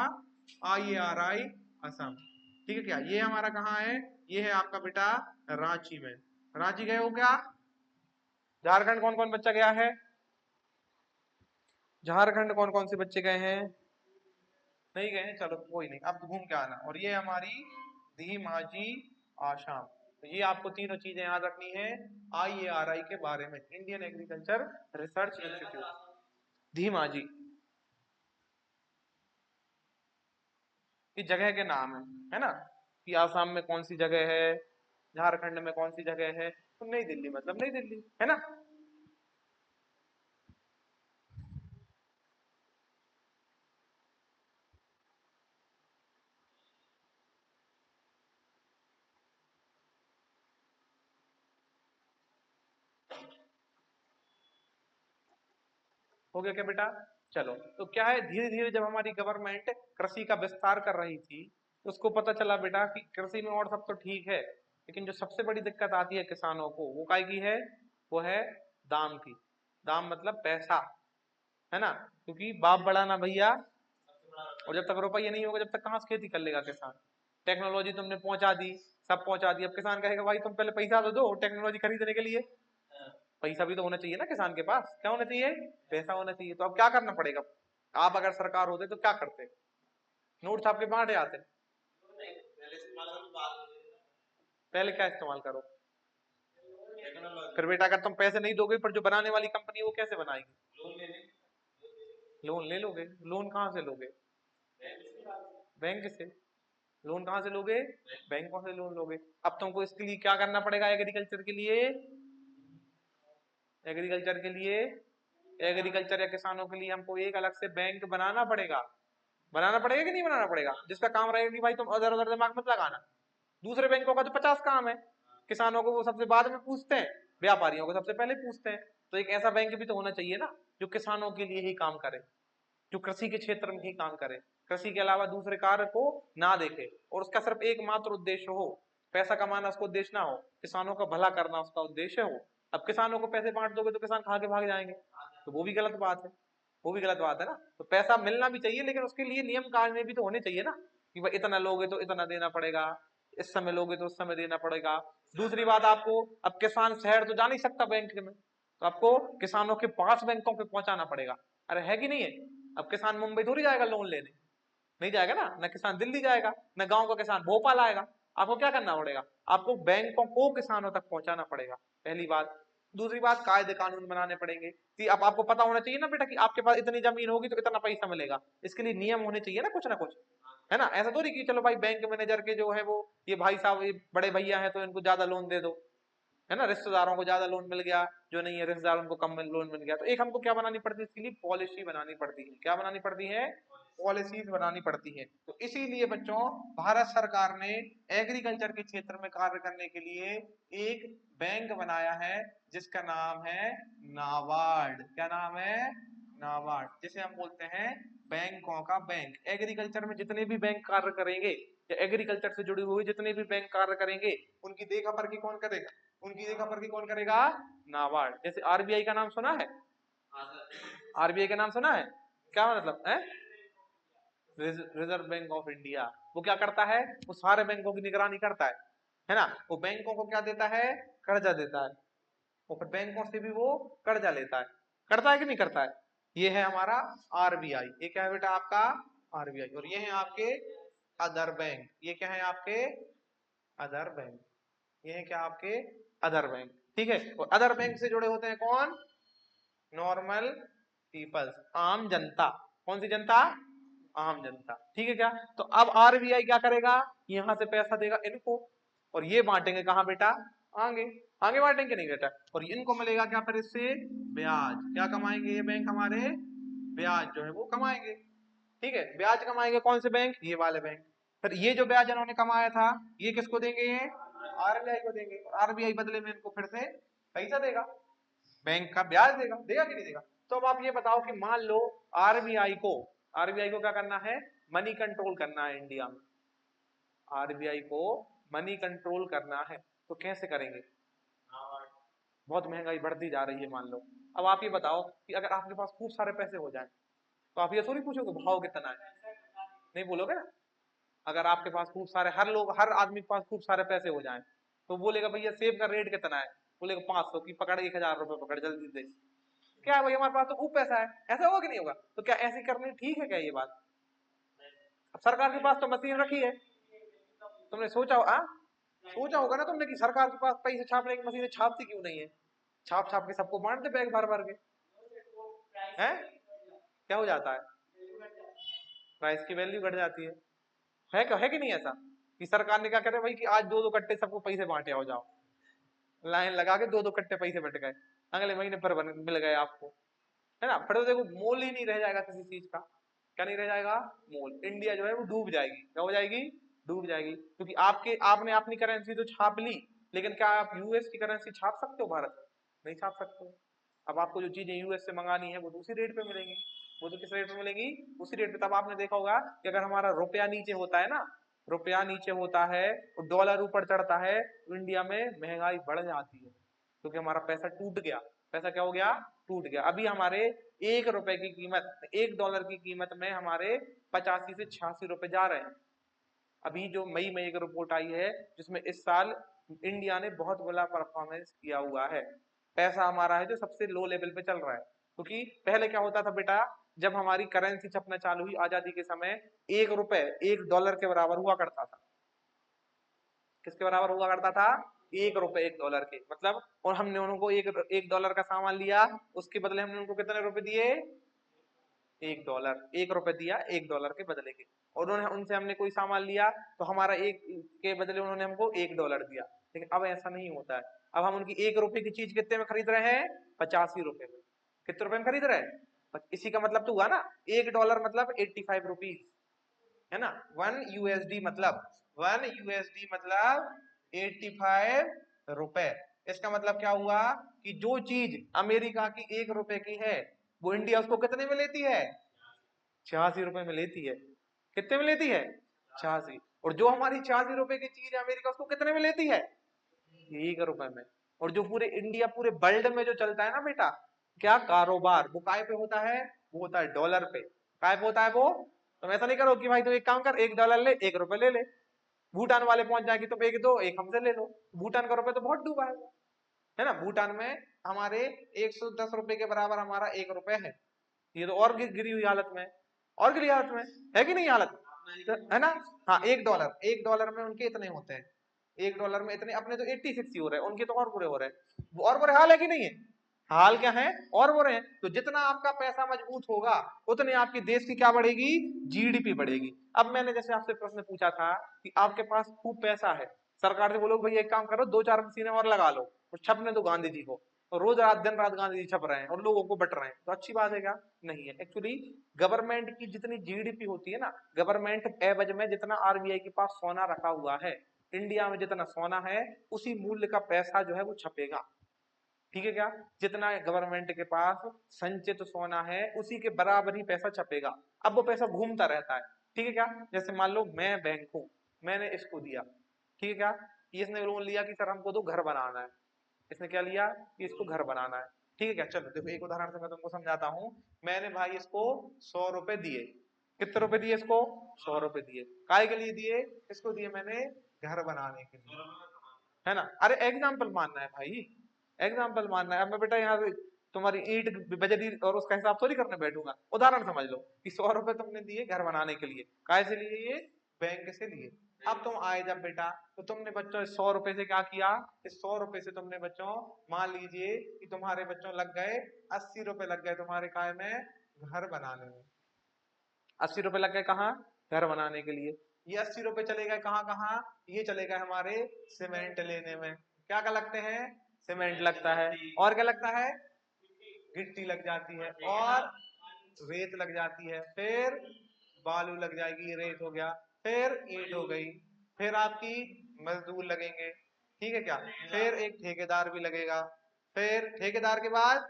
आईएआरआई असम। ठीक है क्या? ये हमारा कहाँ है? ये है आपका बेटा रांची में। रांची गए हो क्या? झारखंड कौन कौन बच्चा गया है? झारखंड कौन कौन से बच्चे गए हैं? नहीं गए हैं, चलो कोई नहीं, अब घूम के आना। और ये हमारी धीमाजी आसाम। तो ये आपको तीनों चीजें याद रखनी है आईएआरआई के बारे में, Indian agriculture research institute. Dhemaji की जगह के नाम है ना, कि आसाम में कौन सी जगह है, झारखंड में कौन सी जगह है। तो नई दिल्ली मतलब नई दिल्ली है ना। हो गया क्या बेटा? चलो, तो क्या है, धीरे धीरे जब हमारी गवर्नमेंट कृषि का विस्तार कर रही थी, तो उसको पता चला बेटा कि कृषि में और सब तो ठीक है, लेकिन जो सबसे बड़ी दिक्कत आती है किसानों को, वो काय की है? वो है दाम की। दाम मतलब पैसा, है ना। क्योंकि बाप बड़ा ना भैया, और जब तक रुपया नहीं होगा, जब तक कहाँ से खेती कर लेगा किसान। टेक्नोलॉजी तुमने पहुंचा दी, सब पहुंचा दी, अब किसान कहेगा भाई तुम पहले पैसा तो दो टेक्नोलॉजी खरीदने के लिए। पैसा भी तो होना चाहिए ना किसान के पास, क्या होना चाहिए? पैसा होना चाहिए। तो अब क्या करना पड़ेगा? आप अगर सरकार होते तो क्या करते? नोट छाप के बांटे आते? पहले क्या इस्तेमाल करो? फिर बेटा अगर तुम पैसे नहीं दोगे, पर जो बनाने वाली कंपनी है वो कैसे बनाएगी? लोन ले लोगे। लोन कहाँ से लोगे? बैंक से। लोन कहाँ से लोगे? बैंकों से लोन लोगे। अब तुमको इसके लिए क्या करना पड़ेगा? एग्रीकल्चर के लिए, एग्रीकल्चर के लिए, एग्रीकल्चर या किसानों के लिए हमको एक अलग से बैंक बनाना पड़ेगा। बनाना पड़ेगा कि नहीं बनाना पड़ेगा? जिसका काम रहेगा कि भाई तुम उधर उधर दिमाग मत लगाना। दूसरे बैंकों का तो 50 काम है, किसानों को वो सबसे बाद में पूछते हैं, व्यापारियों को सबसे पहले पूछते हैं। तो एक ऐसा बैंक भी तो होना चाहिए ना, जो किसानों के लिए ही काम करे, जो कृषि के क्षेत्र में ही काम करे, कृषि के अलावा दूसरे कार्य को ना देखे, और उसका सिर्फ एकमात्र उद्देश्य हो पैसा कमाना, उसका उद्देश्य ना हो, किसानों का भला करना उसका उद्देश्य हो। अब किसानों को पैसे बांट दोगे तो किसान खा के भाग जाएंगे, तो वो भी गलत बात है, वो भी गलत बात है ना। तो पैसा मिलना भी चाहिए, लेकिन उसके लिए नियम कायदे भी तो होने चाहिए ना, कि भाई इतना लोगे तो इतना देना पड़ेगा, इस समय लोगे तो उस समय देना पड़ेगा। दूसरी बात, आपको अब किसान शहर तो जा नहीं सकता बैंक में, तो आपको किसानों के पास बैंकों पे पहुंचाना पड़ेगा। अरे है कि नहीं है? अब किसान मुंबई थोड़ी जाएगा लोन लेने, नहीं जाएगा ना, न किसान दिल्ली जाएगा, न गांव का किसान भोपाल आएगा। आपको क्या करना पड़ेगा? आपको बैंकों को किसानों तक पहुंचाना पड़ेगा, पहली बात। दूसरी बात, कायदे कानून बनाने पड़ेंगे कि अब आपको पता होना चाहिए ना बेटा कि आपके पास इतनी जमीन होगी तो इतना पैसा मिलेगा, इसके लिए नियम होने चाहिए ना कुछ, है ना। ऐसा थोड़ी कि चलो भाई बैंक मैनेजर के जो है वो ये भाई साहब ये बड़े भैया हैं तो इनको ज्यादा लोन दे दो, है ना, रिश्तेदारों को ज्यादा लोन मिल गया, जो नहीं है रिश्तेदार उनको कम लोन मिल गया। तो एक हमको क्या बनानी पड़ती है, इसके लिए पॉलिसी बनानी पड़ती है। क्या बनानी पड़ती है? पॉलिसीज बनानी पड़ती है। तो इसीलिए बच्चों, भारत सरकार ने एग्रीकल्चर के क्षेत्र में कार्य करने के लिए एक बैंक बनाया है, जिसका नाम है नाबार्ड। क्या नाम है? नाबार्ड, जिसे हम बोलते हैं बैंकों का बैंक। एग्रीकल्चर में जितने भी बैंक कार्य करेंगे, या एग्रीकल्चर से जुड़े हुए जितने भी बैंक कार्य करेंगे, उनकी देखा परखी कौन करेगा? उनकी देखा परखी कौन करेगा? नाबार्ड। जैसे आरबीआई का नाम सुना है? आरबीआई का नाम सुना है? क्या मतलब है? Reserve bank of India. वो क्या करता है? वो सारे बैंकों की निगरानी करता है ना। वो बैंकों को क्या देता है? कर्जा देता है, और फिर बैंकों से भी वो कर्जा लेता है। करता है कि नहीं करता है? ये है हमारा आरबीआई। ये क्या है बेटा? आपका आरबीआई। और ये है आपके अदर बैंक। ये क्या है आपके? Other bank. ये है क्या? आपके अदर बैंक। ठीक है। और अदर बैंक से जुड़े होते हैं कौन? नॉर्मल पीपल्स, आम जनता। कौन सी जनता? आम जनता। ठीक है क्या? तो अब आरबीआई क्या करेगा? यहां से पैसा देगा इनको, और ये बांटेंगे कहां बेटा? आगे। आगे बांटेंगे नहीं बेटा। और इनको मिलेगा क्या फिर इससे? ब्याज। क्या कमाएंगे ये बैंक हमारे? ब्याज जो है वो कमाएंगे। ठीक है, ब्याज कमाएंगे कौन से बैंक? ये वाले बैंक। फिर ये जो ब्याज इन्होंने कमाया था, ये किसको देंगे? ये आरबीआई को देंगे। आरबीआई बदले में इनको फिर से पैसा देगा, बैंक का ब्याज देगा। देगा कि नहीं देगा? तो अब आप ये बताओ कि मान लो आरबीआई को आरबीआई को क्या करना है? मनी कंट्रोल करना है इंडिया में। आरबीआई को मनी कंट्रोल करना है, तो कैसे करेंगे? बहुत महंगाई बढ़ती जा रही है मान लो। अब आप ये बताओ कि अगर आपके पास खूब सारे पैसे हो जाएं, तो आप ये थोड़ी पूछोगे भाव कितना है, नहीं बोलोगे ना। अगर आपके पास खूब सारे, हर आदमी के पास खूब सारे पैसे हो जाएं, तो बोलेगा भैया सेब का रेट कितना है? बोलेगा 500 की, पकड़ 1000 रुपए पकड़ जल्दी दे। क्या है भाई, हमारे पास तो खूब पैसा है। ऐसा होगा कि नहीं होगा? तो क्या ऐसी करनी ठीक है क्या ये बात? अब सरकार के पास तो मशीन रखी है, तुमने सोचा हो, सोचा होगा ना तुमने कि सरकार के पास पैसे छापने की मशीन छापती क्यों नहीं है? छाप छाप के सबको बांट दे बैग भर भर के। हैं? क्या हो जाता है? प्राइस की वैल्यू घट जाती है कि नहीं ऐसा? कि सरकार ने क्या करे भाई कि आज दो दो कट्टे सबको पैसे बांटे हो जाओ, लाइन लगा के दो दो कट्टे पैसे बट गए, अगले महीने पर मिल गए आपको, है ना। फिर तो देखो मोल ही नहीं रह जाएगा किसी चीज का। क्या नहीं रह जाएगा? मोल। इंडिया जो है वो डूब जाएगी। क्या हो जाएगी? डूब जाएगी। क्योंकि आपने अपनी करेंसी तो छाप ली, लेकिन क्या आप यूएस की करेंसी छाप सकते हो भारत में? नहीं छाप सकते हो। अब आपको जो चीजें यूएस से मंगानी है वो तो उसी रेट पे मिलेंगी। वो तो किस रेट पे मिलेगी? उसी रेट पे। तब आपने देखा होगा कि अगर हमारा रुपया नीचे होता है ना, रुपया नीचे होता है और डॉलर ऊपर चढ़ता है, तो इंडिया में महंगाई बढ़ जाती है, क्योंकि हमारा पैसा टूट गया। पैसा क्या हो गया? टूट गया। अभी हमारे 1 रुपए की कीमत, 1 डॉलर की कीमत में हमारे 85 से 86 रुपए जा रहे हैं। अभी जो मई में एक रिपोर्ट आई है, जिसमें इस साल इंडिया ने बहुत बड़ा परफॉर्मेंस किया हुआ है। पैसा हमारा है जो सबसे लो लेवल पे चल रहा है। क्योंकि पहले क्या होता था बेटा, जब हमारी करेंसी छपना चालू हुई आजादी के समय, 1 रुपए 1 डॉलर के बराबर हुआ करता था। किसके बराबर हुआ करता था? 1 रुपए 1 डॉलर के, मतलब। और हमने उनको एक 1 डॉलर का सामान लिया, उसके बदले हमने उनको कितने रुपए दिए? 1 डॉलर। 1 रुपए दिया 1 डॉलर के बदले के। और उन्होंने उनसे हमने कोई सामान लिया, तो हमारा एक के बदले उन्होंने हमको 1 डॉलर दिया। लेकिन अब ऐसा नहीं होता है। अब हम उनकी 1 रुपए की चीज कितने में खरीद रहे हैं? 85 रुपए में। कितने रुपए में खरीद रहे हैं? इसी का मतलब तो हुआ ना, 1 डॉलर मतलब 85 रुपीज, है ना। 1 यूएसडी मतलब 85 रुपए। इसका मतलब क्या हुआ कि जो चीज अमेरिका की 1 रुपए की है, वो इंडिया उसको कितने में लेती है? 86 रुपए में लेती है। कितने में लेती है? 86। और जो हमारी 86 रुपए की चीज है, अमेरिका उसको कितने में लेती है? 1 रुपए में। और जो पूरे इंडिया पूरे वर्ल्ड में जो चलता है ना बेटा क्या कारोबार, वो काय पे होता है, वो होता है डॉलर पे। काय पे होता है वो? तुम ऐसा नहीं करो कि भाई तू एक काम कर, $1 ले, $1 ले ले, भूटान वाले पहुंच जाएंगे, तुम एक दो, एक हमसे ले लो। भूटान का रुपए तो बहुत डूबा है ना। भूटान में हमारे 110 रुपए के बराबर हमारा $1 है। ये तो और गिरी हुई हालत में, और गिरी हालत में है कि नहीं हालत, तो है ना। हाँ, $1 में उनके इतने होते हैं, $1 में इतने, अपने तो 86 ही हो रहे हैं, उनके तो और बुरे हो रहे हैं। वो और बुरे हाल है कि नहीं है? हाल क्या है, और बुरे हैं। तो जितना आपका पैसा मजबूत होगा उतने आपकी देश की क्या बढ़ेगी, जीडीपी बढ़ेगी। अब मैंने जैसे आपसे प्रश्न पूछा था कि आपके पास खूब पैसा है, सरकार से बोलो भैया एक काम करो, 2-4 मशीनें और लगा लो और छपने दो गांधी जी को, और रोज रात दिन रात गांधी जी छप रहे हैं और लोगों को बट रहे हैं, तो अच्छी बात है क्या? नहीं है। एक्चुअली गवर्नमेंट की जितनी जीडीपी होती है ना, गवर्नमेंट एवज में जितना आरबीआई के पास सोना रखा हुआ है, इंडिया में जितना सोना है उसी मूल्य का पैसा जो है वो छपेगा। ठीक है क्या? जितना गवर्नमेंट के पास संचित सोना है उसी के बराबर ही पैसा छपेगा। अब वो पैसा घूमता रहता है। ठीक है क्या? जैसे मान लो मैं बैंक हूं, मैंने इसको दिया, ठीक है क्या, इसने लोन लिया कि सर हमको तो घर बनाना है, इसने क्या लिया कि इसको घर बनाना है। ठीक है क्या? चलो देखो एक उदाहरण से मैं तुमको समझाता हूँ। मैंने भाई इसको 100 रुपए दिए। कितने रुपए दिए इसको? 100 रुपए दिए। काय के लिए दिए? इसको दिए मैंने घर बनाने के लिए, है ना। अरे एग्जाम्पल मानना है भाई, एग्जाम्पल मानना है। अब मैं बेटा यहाँ पे तुम्हारी ईंट बजरी और उसका हिसाब थोड़ी करने बैठूंगा, उदाहरण समझ लो कि 100 रुपए तुमने दिए घर बनाने के लिए, काय से लिए ये? बैंक से लिए। अब तुम आए जब बेटा, तो तुमने बच्चों इस 100 रुपए से क्या किया, इस 100 रुपए से तुमने बच्चों, मान लीजिए कि तुम्हारे बच्चों लग गए 80 रुपए लग गए तुम्हारे काय में, घर बनाने में। 80 रुपए लग गए कहाँ? घर बनाने के लिए। ये 80 रुपए चले गए कहाँ कहाँ? ये चले गए हमारे सीमेंट लेने में। क्या क्या लगते हैं? सीमेंट लगता है, और क्या लगता है? गिट्टी लग जाती है, और रेत लग जाती है, फिर बालू लग जाएगी, रेत हो गया, फिर ईंट हो गई, फिर आपकी मजदूर लगेंगे, ठीक है क्या, फिर एक ठेकेदार भी लगेगा, फिर ठेकेदार के बाद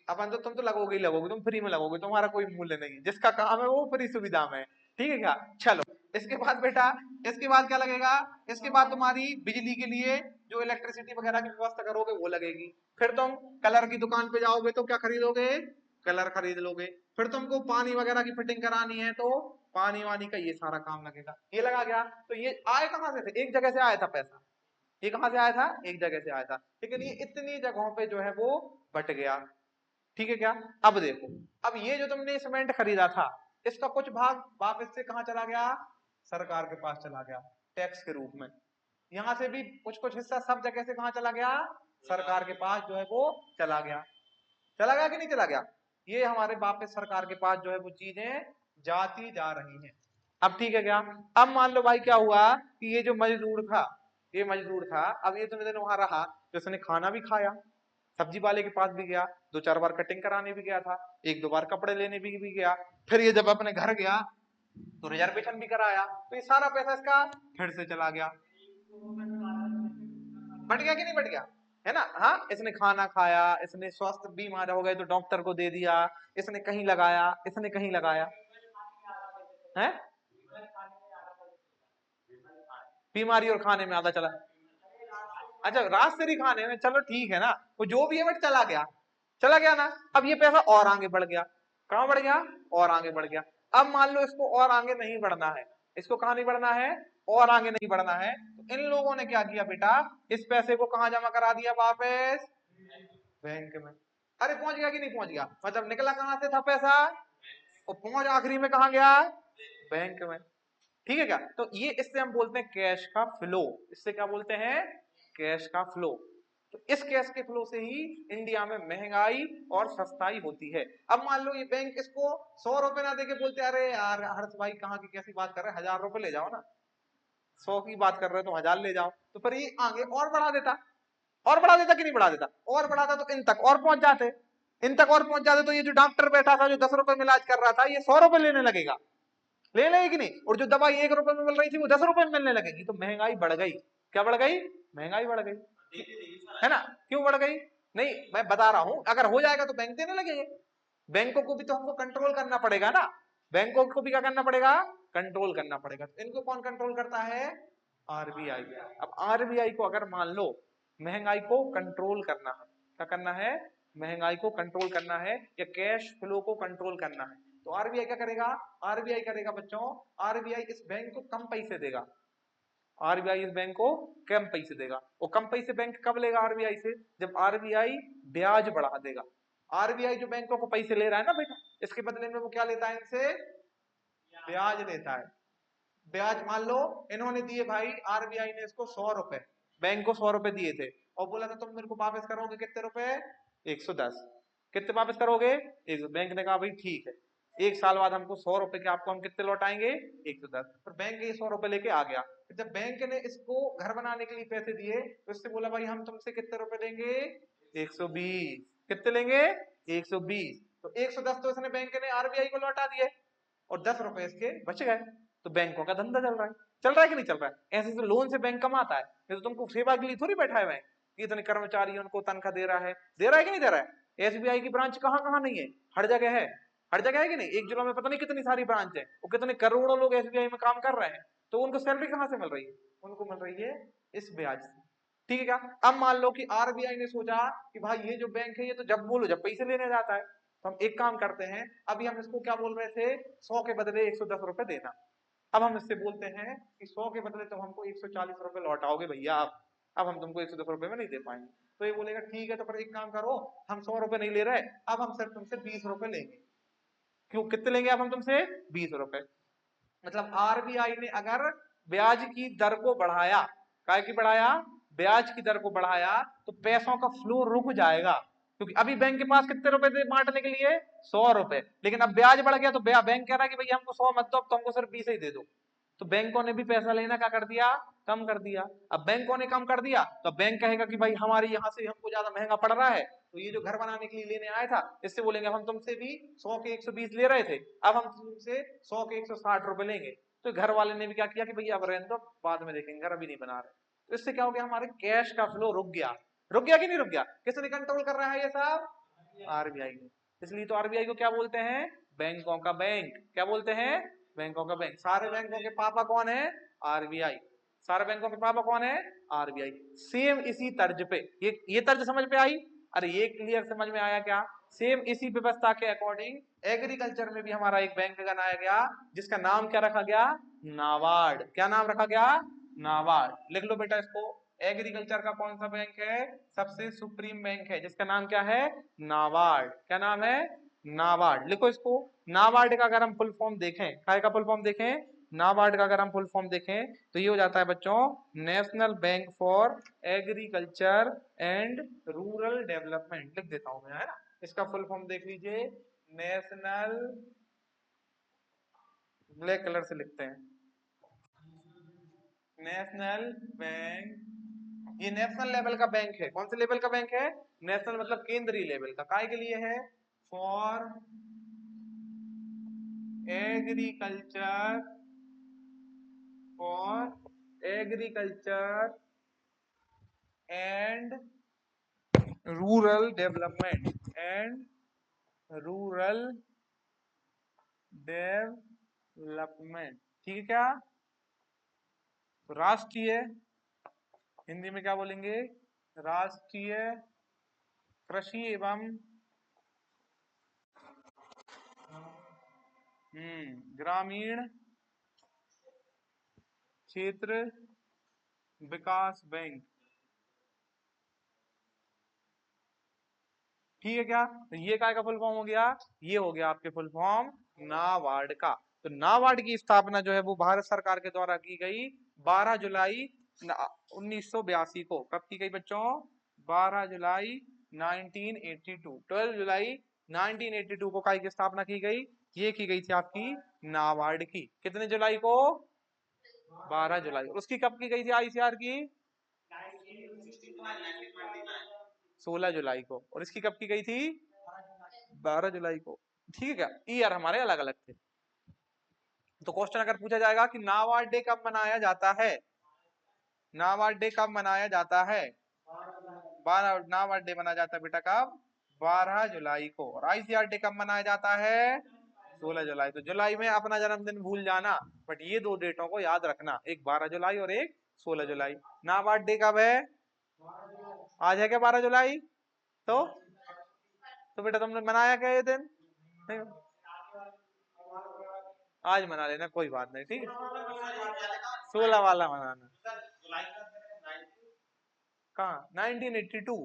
अपन तो, तुम तो लगोगे ही लगोगे, तुम फ्री में लगोगे, तुम्हारा कोई मूल्य नहीं, जिसका काम है वो फ्री सुविधा में, ठीक है क्या। चलो इसके बाद बेटा, इसके बाद क्या लगेगा? इसके बाद तुम्हारी बिजली के लिए जो इलेक्ट्रिसिटी वगैरह की व्यवस्था करोगे वो लगेगी। फिर तुम कलर की दुकान पे जाओगे तो क्या खरीदोगे? कलर खरीद लोगे। फिर तुमको पानी वगैरह की फिटिंग करानी है तो पानी वानी का ये सारा काम लगेगा। ये लगा गया। तो ये आए कहां से थे? एक जगह से आया था पैसा। ये कहां से आया था? एक जगह से आया था, लेकिन ये इतनी जगहों पे जो है वो बट गया। ठीक है क्या? अब देखो, अब ये जो तुमने सीमेंट खरीदा था, इसका कुछ भाग वापस से कहां चला गया? सरकार के पास चला गया, टैक्स के रूप में। यहां से भी कुछ कुछ हिस्सा सब जगह से कहां चला गया? सरकार के पास जो है वो चला गया। चला गया कि नहीं चला गया? ये हमारे वापस सरकार के पास जो है वो चीजें जाती जा रही हैं। अब ठीक है क्या? अब मान लो भाई क्या हुआ कि ये जो मजदूर था, ये मजदूर था, अब ये इतने दिन वहां रहा, तो इसने खाना भी खाया, सब्जी वाले के पास भी गया, 2-4 बार कटिंग कराने भी गया था, 1-2 बार कपड़े लेने भी गया, फिर ये जब अपने घर गया तो रिजर्वेशन भी कराया, तो ये सारा पैसा इसका फिर से चला गया। बट गया कि नहीं बट गया? है ना। हाँ, इसने खाना खाया, इसने स्वास्थ्य बीमार हो गए तो डॉक्टर को दे दिया, इसने कहीं लगाया, इसने कहीं लगाया है। बीमारी और खाने में आधा चला। अच्छा, राजश्री खाने में, चलो ठीक है ना, वो जो भी है बट चला गया, चला गया ना। अब ये पैसा और आगे बढ़ गया, कहां बढ़ गया? और आगे बढ़ गया। अब मान लो इसको और आगे नहीं बढ़ना है, इसको कहां नहीं बढ़ना है? और आगे नहीं बढ़ना है, तो इन लोगों ने क्या किया बेटा, इस पैसे को कहां जमा करा दिया? वापस बैंक में। अरे पहुंच गया कि नहीं पहुंच गया? मतलब निकला कहां से था पैसा, और पहुंच आखिरी में कहां गया? बैंक में। ठीक है क्या? तो ये, इससे हम बोलते हैं कैश का फ्लो। इससे क्या बोलते हैं? कैश का फ्लो। तो इस कैश के फ्लो से ही इंडिया में महंगाई और सस्ताई होती है। अब मान लो ये बैंक इसको 100 रुपए ना देके बोलते, अरे यार हर्ष भाई कहाँ की कैसी बात कर रहे हैं, 1000 रुपए ले जाओ ना, 100 की बात कर रहे हो तो 1000 ले जाओ, तो फिर ये आगे और बढ़ा देता। और बढ़ा देता कि नहीं बढ़ा देता? और बढ़ाता तो इन तक और पहुंच जाते, इन तक और पहुंच जाते, तो ये जो डॉक्टर बैठा था जो 10 रुपए में इलाज कर रहा था, ये 100 रुपए लेने लगेगा, ले लेगी कि नहीं? और जो दवाई 1 रुपए में मिल रही थी वो 10 रुपए में मिलने लगेगी, तो महंगाई बढ़ गई। क्या बढ़ गई? महंगाई बढ़ गई, है ना। क्यों बढ़ गई? नहीं, मैं बता रहा हूं, अगर हो जाएगा तो बैंक देने लगेंगे। बैंकों को भी तो हमको कंट्रोल करना पड़ेगा ना, बैंकों को भी क्या करना पड़ेगा? कंट्रोल करना पड़ेगा। तो इनको कौन कंट्रोल करता है? आरबीआई। अब आरबीआई को अगर मान लो महंगाई को कंट्रोल करना है। क्या करना है? महंगाई को कंट्रोल करना है या कैश फ्लो को कंट्रोल करना है। तो आरबीआई क्या करेगा? आरबीआई करेगा बच्चों, आरबीआई इस बैंक को कम पैसे देगा। आरबीआई इस बैंक को कम पैसे देगा। और कम पैसे बैंक कब लेगा आरबीआई से? जब आरबीआई ब्याज बढ़ा देगा। आरबीआई जो बैंकों को पैसे ले रहा है ना बेटा, इसके बदले में वो क्या लेता है इनसे? ब्याज लेता है। ब्याज मान लो इन्होंने दिए भाई, आरबीआई ने इसको 100 रुपए, बैंक को 100 रुपए दिए थे और बोला था तुम मेरे को वापस करोगे कितने रुपए? 110। कितने वापस करोगे? एक। बैंक ने कहा भाई ठीक है, 1 साल बाद हमको 100 रुपए के आपको हम कितने लौटाएंगे? 110। फिर बैंक ये 100 रुपए लेके आ गया। फिर जब बैंक ने इसको घर बनाने के लिए पैसे दिए तो इससे बोला भाई हम तुमसे कितने रुपए लेंगे? 120। कितने लेंगे? 120। तो 110 तो इसने बैंक ने आरबीआई को लौटा दिए और 10 रुपए इसके बच गए। तो बैंकों का धंधा चल रहा है। चल रहा है कि नहीं चल रहा है? ऐसे तो लोन से बैंक कमाता है, ये तो तुमको सेवा के लिए थोड़ी बैठा है बैंक कि इतने कर्मचारी उनको तनख्वाह दे रहा है। दे रहा है कि नहीं दे रहा है? एसबीआई की ब्रांच कहाँ कहाँ नहीं है? हर जगह है। हर जगह है कि नहीं? एक जिला में पता नहीं कितनी सारी ब्रांच है, वो कितने करोड़ों लोग एसबीआई में काम कर रहे हैं। तो उनको सैलरी कहाँ से मिल रही है? उनको मिल रही है इस ब्याज से। ठीक है क्या? अब मान लो कि आरबीआई ने सोचा कि भाई ये जो बैंक है ये तो जब बोलो जब पैसे लेने जाता है, तो हम एक काम करते हैं, अभी हम इसको क्या बोल रहे थे? 100 के बदले 110 रुपए देना। अब हम इससे बोलते हैं कि 100 के बदले तुम हमको 140 रुपए लौटाओगे भैया। अब हम तुमको 110 रुपए में नहीं दे पाएंगे। तो ये बोलेगा ठीक है, तो फिर एक काम करो, हम 100 रुपए नहीं ले रहे, अब हम सिर्फ तुमसे 20 रुपए लेंगे। क्यों? कितने लेंगे अब हम तुमसे? 20 रुपए। मतलब आरबीआई ने अगर ब्याज की दर को बढ़ाया, काय की बढ़ाया? ब्याज की दर को बढ़ाया, तो पैसों का फ्लो रुक जाएगा। क्योंकि अभी बैंक के पास कितने रुपए थे बांटने के लिए? 100 रुपए। लेकिन अब ब्याज बढ़ गया तो बैंक कह रहा है कि भैया हमको 100 मत दो, अब तो हमको सिर्फ 20 ही दे दो। तो बैंकों ने भी पैसा लेना क्या कर दिया? कम कर दिया। अब बैंकों ने कम कर दिया तो बैंक कहेगा कि भाई हमारे यहाँ से हमको ज्यादा महंगा पड़ रहा है, तो ये जो घर बनाने के लिए लेने आया था इससे बोलेंगे हम तुमसे भी 100 के 120 ले रहे थे, अब हम तुमसे 100 के 160 रुपए लेंगे। तो घर वाले ने भी क्या किया कि भैया अब रहने दो, बाद में देखेंगे, घर अभी नहीं बना रहे। तो इससे क्या हो गया? हमारे कैश का फ्लो रुक गया। रुक गया कि नहीं रुक गया? किसने कंट्रोल कर रहा है ये सब? आरबीआई ने। इसलिए तो आरबीआई को क्या बोलते हैं? बैंकों का बैंक। क्या बोलते हैं? बैंकों का बैंक। सारे बैंकों के पापा कौन है? आरबीआई। सारे बैंकों के पापा कौन है? आरबीआई। सेम इसी तर्ज पे ये तर्ज समझ में आई? अरे ये क्लियर समझ में आया क्या? सेम इसी व्यवस्था के अकॉर्डिंग एग्रीकल्चर में भी हमारा एक बैंक बनाया गया, जिसका नाम क्या रखा गया? नाबार्ड। क्या नाम रखा गया? नाबार्ड। लिख लो बेटा इसको। एग्रीकल्चर का कौन सा बैंक है? सबसे सुप्रीम बैंक है, जिसका नाम क्या है? नाबार्ड। क्या नाम है? नाबार्ड। लिखो इसको। नाबार्ड का अगर हम फुल फॉर्म देखें, काय का फुल फॉर्म देखें? नाबार्ड का अगर हम फुल फॉर्म देखें तो ये हो जाता है बच्चों, national bank for agriculture and rural development. लिख देता हूं मैं, है ना? इसका फुल फॉर्म देख लीजिए, नेशनल, ब्लैक कलर से लिखते हैं, नेशनल बैंक। ये नेशनल लेवल का बैंक है। कौन से लेवल का बैंक है? नेशनल मतलब केंद्रीय लेवल का। काय के लिए है? For agriculture, for agriculture and rural development, and rural development. ठीक है क्या? तो राष्ट्रीय, हिंदी में क्या बोलेंगे? राष्ट्रीय कृषि एवं ग्रामीण क्षेत्र विकास बैंक। ठीक है क्या? तो ये काय का फुल फॉर्म हो गया? ये हो गया आपके फुल फॉर्म नाबार्ड का। तो नाबार्ड की स्थापना जो है वो भारत सरकार के द्वारा की गई 12 जुलाई 1982 को। कब की गई बच्चों? 12 जुलाई 1982। 12 जुलाई 1982 को काय की स्थापना की गई? ये की गई थी आपकी नाबार्ड की। कितने जुलाई को? 12 जुलाई। उसकी कब की गई थी आईसीआर की? 16 जुलाई को। और इसकी कब की गई थी? 12 जुलाई को। ठीक है क्या? ईयर हमारे अलग अलग थे। तो क्वेश्चन अगर पूछा जाएगा कि नाबार्ड डे कब मनाया जाता है, नाबार्ड डे कब मनाया जाता है? 12 नाबार्ड डे मनाया जाता है बेटा कब? 12 जुलाई को। और आईसीआर डे कब मनाया जाता है? 16 जुलाई। तो जुलाई में अपना जन्मदिन भूल जाना, बट ये दो डेटों को याद रखना, एक 12 जुलाई और एक 16 जुलाई। नाबार्ड डे कब है? आज है क्या 12 जुलाई? तो तो बेटा तुमने मनाया क्या ये दिन? नहीं, आज मना लेना, कोई बात नहीं, ठीक है। 16 वाला मनाना। कहाँ 1982?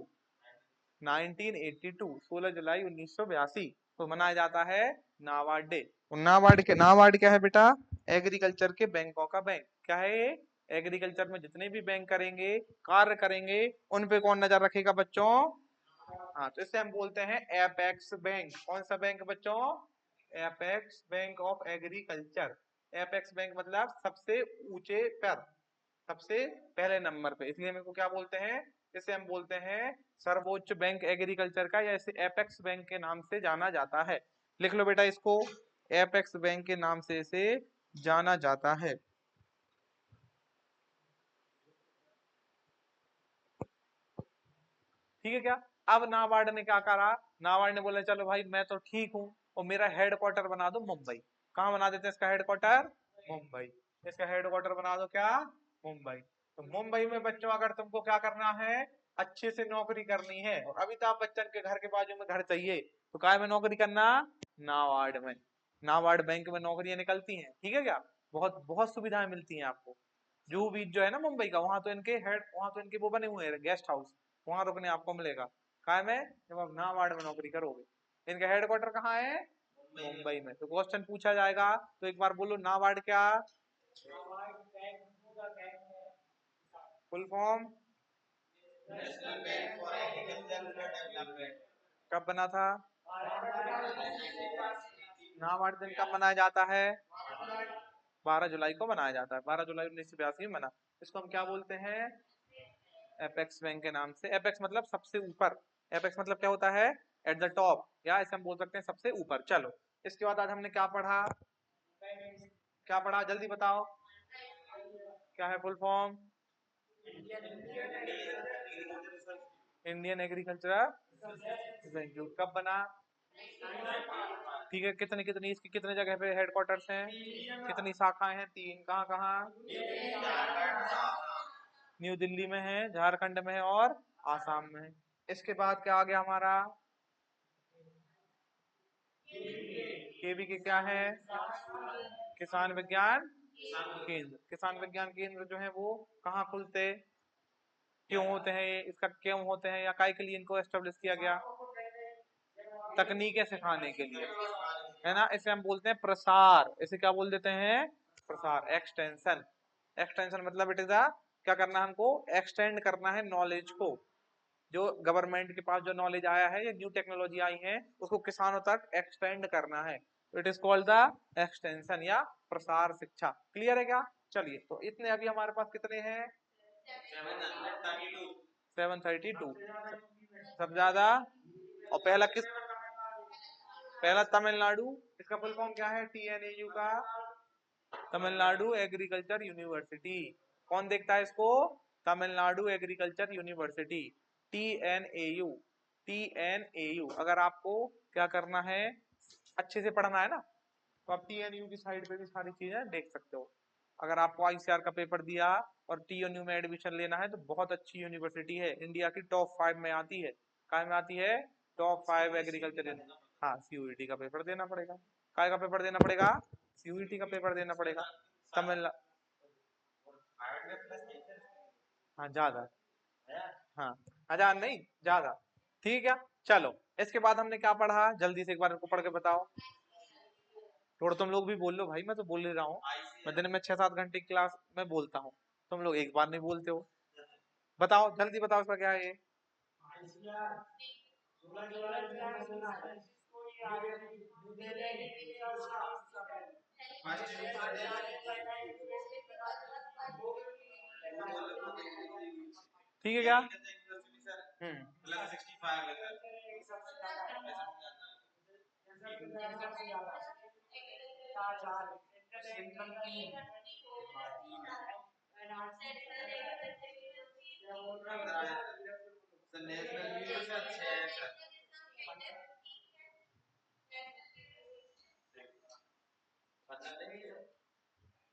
1982, 16 जुलाई 1982 को मनाया जाता है नाबार्ड डे। नाबार्ड क्या है बेटा? एग्रीकल्चर के बैंकों का बैंक। क्या है ये? एग्रीकल्चर में जितने भी बैंक करेंगे, कार्य करेंगे, उन पे कौन नजर रखेगा बच्चों? हाँ, तो इसे हम बोलते हैं एपेक्स बैंक। कौन सा बैंक बच्चों? Apex bank of agriculture. Apex bank मतलब सबसे ऊंचे पर, सबसे पहले नंबर पे, इसलिए मेरे को क्या बोलते हैं? इसे हम बोलते हैं सर्वोच्च बैंक एग्रीकल्चर का, या इसे एपेक्स बैंक के नाम से जाना जाता है। लिख लो बेटा इसको, एपेक्स बैंक के नाम से इसे जाना जाता है। ठीक है क्या? अब नाबार्ड ने क्या करा? नाबार्ड ने बोला चलो भाई मैं तो ठीक हूँ, और मेरा हेडक्वार्टर बना दो मुंबई। कहाँ बना देते हैं इसका हेडक्वार्टर? मुंबई। इसका हेडक्वार्टर बना दो क्या? मुंबई। तो मुंबई में बच्चों अगर तुमको क्या करना है, अच्छे से नौकरी करनी है, और अमिताभ बच्चन के घर के बाजू में घर चाहिए, तो काय में नौकरी करना? नाबार्ड में। नाबार्ड बैंक में नौकरियां निकलती हैं, ठीक है क्या? बहुत बहुत सुविधाएं मिलती हैं आपको। जूहू बीच जो है ना मुंबई का, वहां तो इनके वो बने हुए हैं गेस्ट हाउस, वहां रुकने आपको मिलेगा। काय में? जब आप नाबार्ड में नौकरी करोगे। इनका हेडक्वार्टर कहाँ है? मुंबई में। तो क्वेश्चन पूछा जाएगा, तो एक बार बोलो नाबार्ड क्या? Full form? कब बना था? नाबार्ड दिन कब मनाया जाता है? 12 जुलाई को मनाया जाता है, 12 जुलाई 1982 में मना। इसको हम क्या बोलते हैं? एपेक्स बैंक के नाम से। एपेक्स मतलब सबसे ऊपर। एपेक्स मतलब क्या होता है? एट द टॉप, या इसे हम बोल सकते हैं सबसे ऊपर। चलो, इसके बाद आज हमने क्या पढ़ा? क्या पढ़ा जल्दी बताओ? क्या है full form? Indian agriculture institute. कब बना? ठीक है, कितने कितनी इसकी कितने जगह पे हेडक्वार्टर्स हैं? कितनी शाखाएं हैं? 3। कहाँ कहाँ? न्यू दिल्ली में है, झारखंड में है, और आसाम में है। इसके बाद क्या आ गया हमारा? केवी के क्या है? किसान विज्ञान केंद्र। किसान विज्ञान केंद्र जो है वो कहाँ खुलते, क्यों होते हैं ये, इसका क्यों होते हैं, या काय के लिए इनको एस्टेब्लिश किया गया? तकनीकें सिखाने के लिए, है ना। इसे हम बोलते हैं प्रसार। इसे क्या बोल देते हैं? प्रसार, एक्सटेंशन। एक्सटेंशन मतलब इट इज अ, क्या करना है हमको? एक्सटेंड करना है नॉलेज को। जो गवर्नमेंट के पास जो नॉलेज आया है, या न्यू टेक्नोलॉजी आई है, उसको किसानों तक एक्सटेंड करना है। It is called the extension, या प्रसार शिक्षा। क्लियर है क्या? चलिए, तो इतने अभी हमारे पास कितने हैं? 732। सब ज्यादा। और पहला किस? पहला तमिलनाडु। इसका फुल फॉर्म क्या है? TNAU का? Tamil Nadu agriculture university. कौन देखता है इसको? Tamil Nadu agriculture university, TNAU। TNAU। अगर आपको क्या करना है, अच्छे से पढ़ना है ना, तो आप TNU की साइड पे भी सारी चीजें देख सकते हो। अगर आपको ICR का पेपर दिया और TNU में एडमिशन लेना है, तो बहुत अच्छी यूनिवर्सिटी है, इंडिया की टॉप 5 में आती है। काय में आती है? Top 5 agriculture. हाँ, CUET का पेपर देना पड़ेगा। काय का पेपर देना पड़ेगा? CUET का पेपर देना पड़ेगा। तमिल। हाँ ज्यादा। हाँ, 1000 नहीं, ज्यादा। ठीक है। चलो, इसके बाद हमने क्या पढ़ा, जल्दी से एक बार को पढ़ के बताओ। थोड़ा तुम लोग भी बोल लो भाई, मैं तो बोल ही रहा हूँ। मैं दिन में 6-7 घंटे क्लास में बोलता हूँ, तुम लोग एक बार नहीं बोलते हो। बताओ जल्दी बताओ, इसका क्या है ये? ठीक है क्या?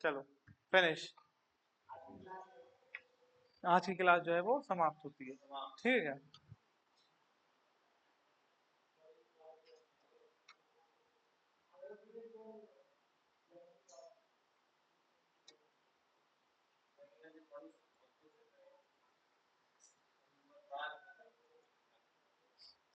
चलो, फिनिश। आज की क्लास जो है वो समाप्त होती है। ठीक है।